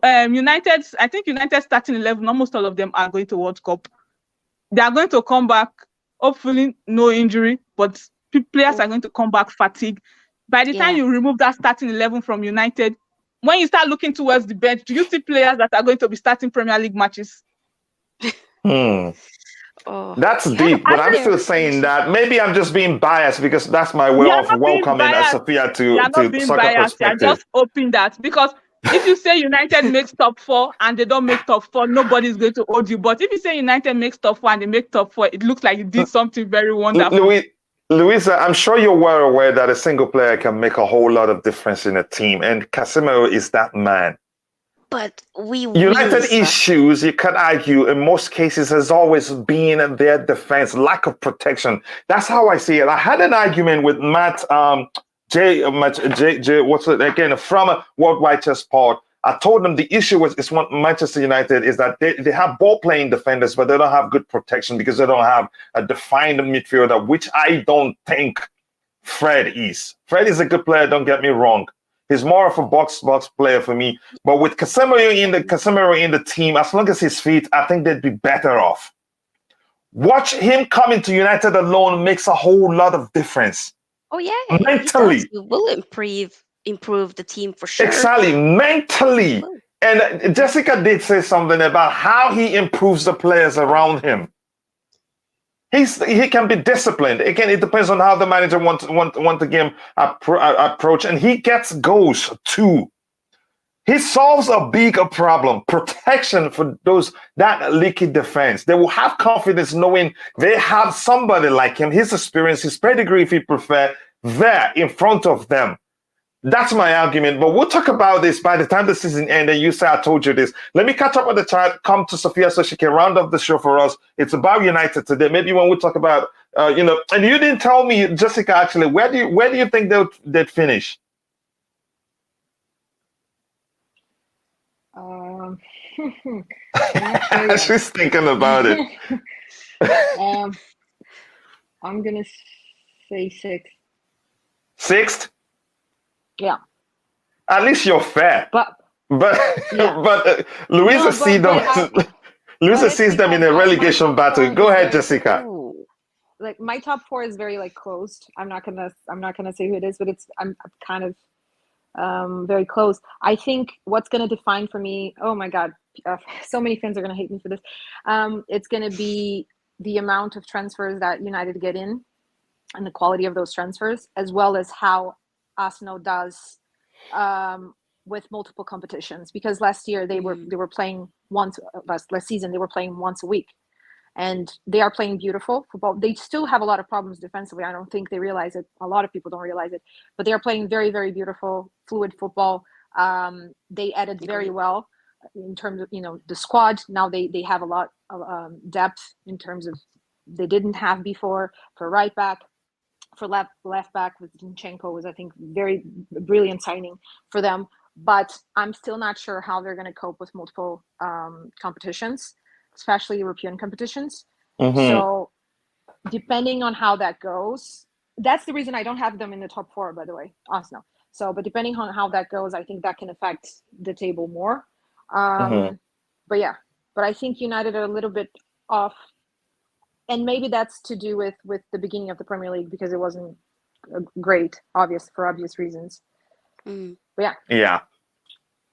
I think United starting 11, almost all of them are going to World Cup. They are going to come back, hopefully no injury, but players are going to come back fatigued. By the time you remove that starting 11 from United, when you start looking towards the bench, do you see players that are going to be starting Premier League matches? That's deep, but I'm still saying that maybe I'm just being biased because that's my way of welcoming Sophia You're not to being soccer biased. You're perspective. just hoping that, because if you say United makes top 4 and they don't make top 4, nobody's going to hold you. But if you say United makes top 4 and they make top 4, it looks like you did something very wonderful. Louisa, I'm sure you're well aware that a single player can make a whole lot of difference in a team, and Casemiro is that man. But United issues, you could argue, in most cases has always been their defense, lack of protection. That's how I see it. I had an argument with Matt J, what's it again, from Worldwide Chess Pod. I told them the issue is what Manchester United is that they have ball playing defenders, but they don't have good protection because they don't have a defined midfielder, which I don't think Fred is. Fred is a good player, don't get me wrong. He's more of a box player for me. But with Casemiro in the team, as long as he's fit, I think they'd be better off. Watch him come into United alone makes a whole lot of difference. Oh yeah, mentally, it will improve the team for sure. Exactly, mentally. And Jessica did say something about how he improves the players around him. He can be disciplined. Again, it depends on how the manager want the game approach, and he gets goals too. He solves a bigger problem: protection for that leaky defense. They will have confidence knowing they have somebody like him, his experience, his pedigree, if you prefer, there in front of them. That's my argument, but we'll talk about this by the time the season ends and you say I told you this. Let me catch up with the chat, come to Sophia so she can round up the show for us. It's about United today. Maybe when we talk about, and you didn't tell me, Jessica, actually, where do you think they'd finish? She's thinking about it. I'm going to say 6th. 6th? Yeah. At least you're fair. But Louisa sees them in a relegation battle. Go ahead, Jessica. Like my top 4 is very closed. I'm not gonna say who it is, but I'm kind of very close. I think what's gonna define for me, oh my God, so many fans are gonna hate me for this. It's gonna be the amount of transfers that United get in and the quality of those transfers, as well as how Arsenal does with multiple competitions, because last year they were playing last season they were playing once a week, and they are playing beautiful football. They still have a lot of problems defensively. I don't think they realize it. A lot of people don't realize it, but they are playing very, very beautiful, fluid football. They added very well in terms of the squad. Now they have a lot of depth in terms of they didn't have before for right back. For left back with Zinchenko was, I think, very brilliant signing for them. But I'm still not sure how they're going to cope with multiple competitions, especially European competitions. So depending on how that goes, that's the reason I don't have them in the top 4, by the way, Arsenal. So, but depending on how that goes, I think that can affect the table more. But I think United are a little bit off. And maybe that's to do with the beginning of the Premier League, because it wasn't great, for obvious reasons. But yeah.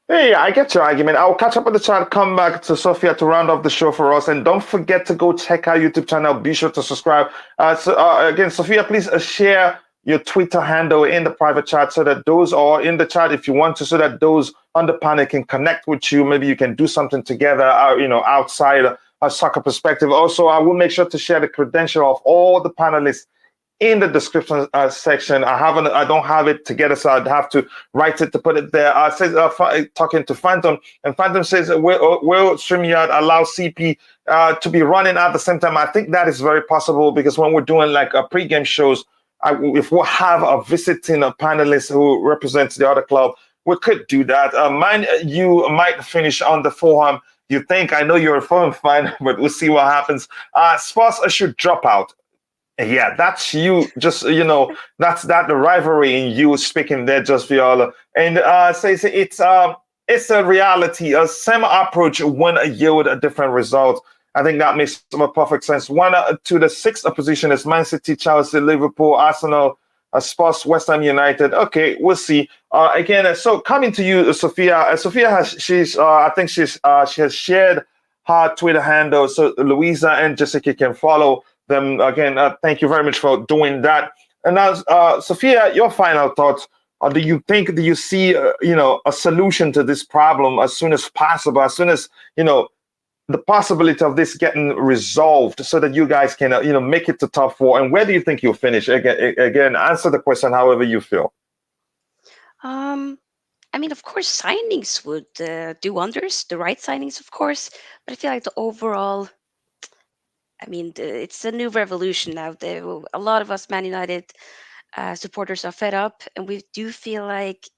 Hey, I get your argument. I'll catch up with the chat, come back to Sophia to round off the show for us. And don't forget to go check our YouTube channel. Be sure to subscribe. Again, Sophia, please share your Twitter handle in the private chat so that those are in the chat if you want to, so that those on the panel can connect with you. Maybe you can do something together, outside a soccer perspective. Also, I will make sure to share the credential of all the panelists in the description section. I don't have it together, so I'd have to write it to put it there. I said, talking to Phantom, and Phantom says, will StreamYard allow CP to be running at the same time? I think that is very possible, because when we're doing like a pregame shows, if we have a visiting panelist who represents the other club, we could do that. You might finish on the forum. You think, I know you're a forum fan, but we'll see what happens. Sports should drop out. Yeah, that's you. Just that's the rivalry in you speaking there, just Viola. And says it's a reality. A same approach when yield a different result. I think that makes some perfect sense. One to the sixth position is Man City, Chelsea, Liverpool, Arsenal, Spurs, West Ham United. Okay, we'll see. Again, so coming to you, Sophia. Sophia I think she has shared her Twitter handle, so Louisa and Jessica can follow them. Again, thank you very much for doing that. And now, Sophia, your final thoughts. Do you see a solution to this problem as soon as possible, as soon as the possibility of this getting resolved, so that you guys can make it to top four? And where do you think you'll finish? Again, answer the question however you feel. I mean, of course, signings would do wonders. The right signings, of course, but I feel like the overall. I mean, it's a new revolution now. A lot of us Man United supporters are fed up, and we do feel like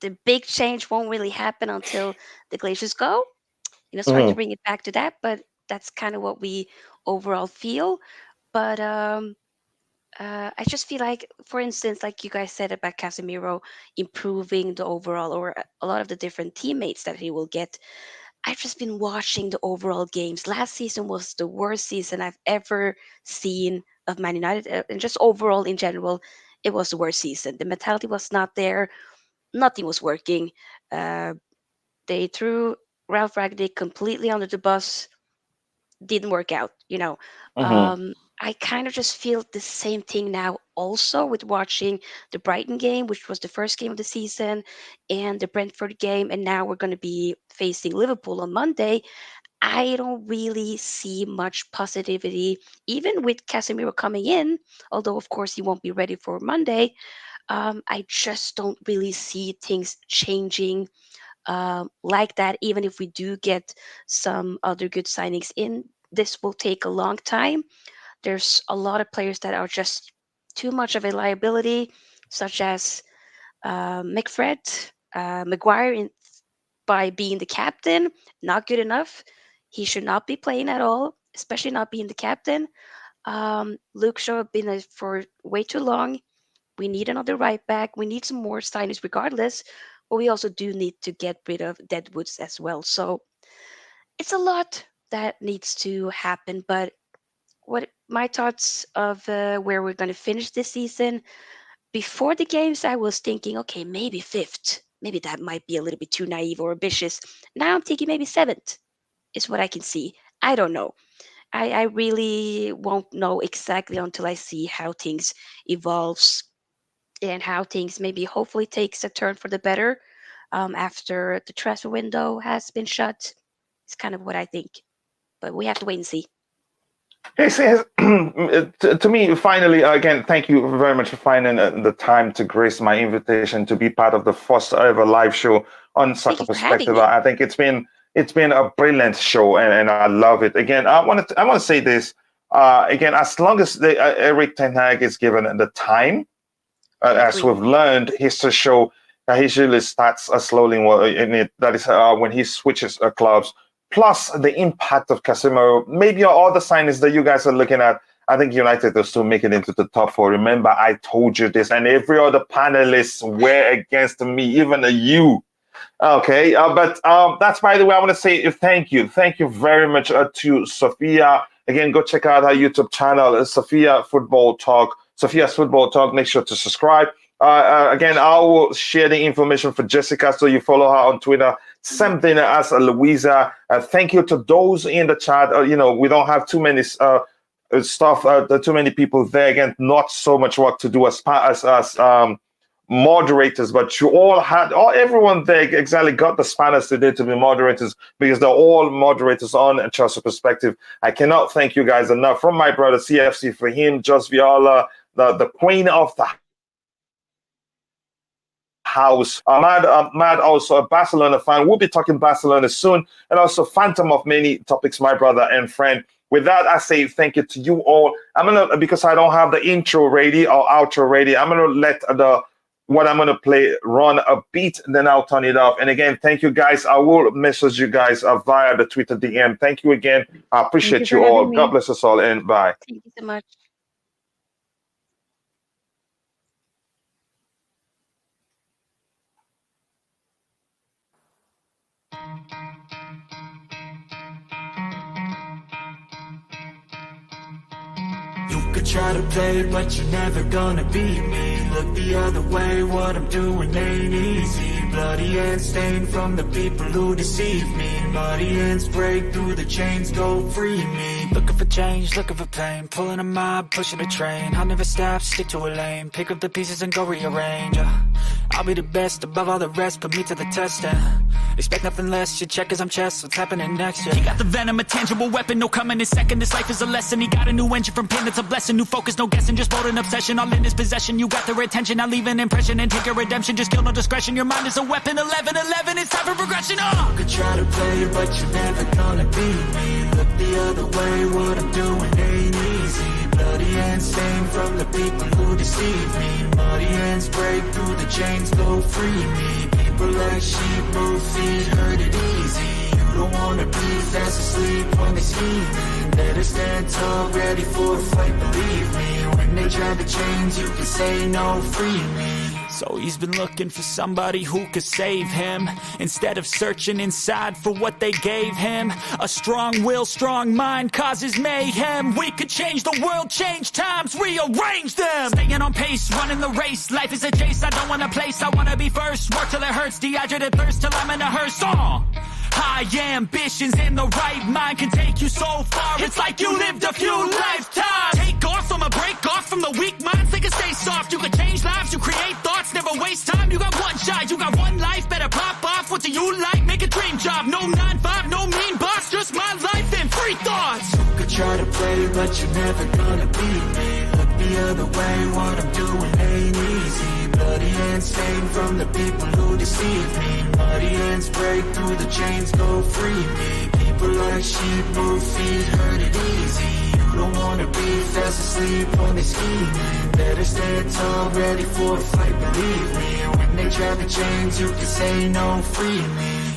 the big change won't really happen until the Glazers go. Sorry to bring it back to that, but that's kind of what we overall feel. But I just feel like, for instance, like you guys said about Casemiro improving the overall, or a lot of the different teammates that he will get. I've just been watching the overall games. Last season was the worst season I've ever seen of Man United, and just overall in general, it was the worst season. The mentality was not there. Nothing was working. They threw Ralph Ragnick completely under the bus. Didn't work out. I kind of just feel the same thing now also with watching the Brighton game, which was the first game of the season, and the Brentford game, and now we're going to be facing Liverpool on Monday. I don't really see much positivity, even with Casemiro coming in, although of course he won't be ready for Monday. I just don't really see things changing like that. Even if we do get some other good signings in, this will take a long time. There's a lot of players that are just too much of a liability, such as McFred, Maguire, by being the captain, not good enough. He should not be playing at all, especially not being the captain. Luke Shaw have been there for way too long. We need another right back. We need some more signings regardless, but we also do need to get rid of Deadwoods as well. So it's a lot that needs to happen, but what my thoughts of where we're going to finish this season. Before the games, I was thinking, okay, maybe fifth. Maybe that might be a little bit too naive or ambitious. Now I'm thinking maybe seventh is what I can see. I don't know. I really won't know exactly until I see how things evolves, and how things maybe hopefully takes a turn for the better after the transfer window has been shut. It's kind of what I think, but we have to wait and see. Hey, says to me, finally, again, thank you very much for finding the time to grace my invitation to be part of the first ever live show on Soccer Perspective. I think it's been a brilliant show, and I love it. Again, I want to say this again. As long as Eric Ten Hag is given the time, as we've learned, history show that he usually starts slowly in it. That is when he switches clubs. Plus the impact of Casemiro, maybe all the signings that you guys are looking at. I think United will still make it into the top four. Remember, I told you this, and every other panelists were against me, even you. Okay, but that's, by the way, I want to say thank you very much to Sophia. Again, go check out our YouTube channel, Sophia's Football Talk. Make sure to subscribe. Again, I will share the information for Jessica, so you follow her on Twitter. Same thing as Louisa. Thank you to those in the chat. We don't have too many stuff. There are too many people there. Again, not so much work to do as moderators, but you all had, everyone there exactly got the spanners today to be moderators, because they're all moderators on a Chelsea Perspective. I cannot thank you guys enough. From my brother CFC, for him, Just Viola, the queen of the house. Mad, also a Barcelona fan. We'll be talking Barcelona soon, and also Phantom of many topics, my brother and friend. With that, I say thank you to you all. I'm gonna, because I don't have the intro ready or outro ready, I'm gonna let what I'm gonna play run a beat, and then I'll turn it off. And again, thank you guys. I will message you guys via the Twitter DM. Thank you again. I appreciate you all. God bless us all, and bye. Thank you so much. You could try to play, but you're never gonna beat me. Look the other way, what I'm doing ain't easy. Bloody hands stained from the people who deceive me. Muddy hands break through the chains, go free me. Looking for change, looking for pain. Pulling a mob, pushing a train. I'll never stop, stick to a lane. Pick up the pieces and go rearrange. I'll be the best above all the rest, put me to the test, expect nothing less. You check as I'm chess, what's happening next, yeah. He got the venom, a tangible weapon, no coming in second. This life is a lesson, he got a new engine from pain, it's a blessing. New focus, no guessing, just bold and obsession. All in his possession, you got their attention. I leave an impression and take a redemption, just kill no discretion. Your mind is a weapon, 11-11, it's time for progression, You could try to play, but you're never gonna beat me. Look the other way, what I'm doing ain't easy. Bloody hands stained from the people who deceive me. Muddy hands break through the chains, go free me. People like sheep move feet, hurt it easy. You don't wanna be fast asleep when they scheming. Better stand tall, ready for a fight, believe me. When they try to change, you can say no, free me. So he's been looking for somebody who could save him, instead of searching inside for what they gave him. A strong will, strong mind causes mayhem. We could change the world, change times, rearrange them. Staying on pace, running the race. Life is a chase, I don't want a place, I wanna be first. Work till it hurts, dehydrated thirst till I'm in a hearse. High ambitions and the right mind can take you so far. It's like you lived a few lifetimes. Take off from a break off from the weak minds. They can stay soft. You can change lives. You create thoughts. Never waste time. You got one shot. You got one life. Better pop off. What do you like? Make a dream job. No 9-5. No mean boss. Just my life and free thoughts. You could try to play, but you're never gonna beat me. Look the other way. What I'm doing ain't easy. Bloody hands stained from the people who deceive me. Muddy hands break through the chains, go free me. People like sheep move feet, hurt it easy. You don't wanna be fast asleep when they scheming. Better stand tall, ready for a fight, believe me. When they try to change, you can say no, free me.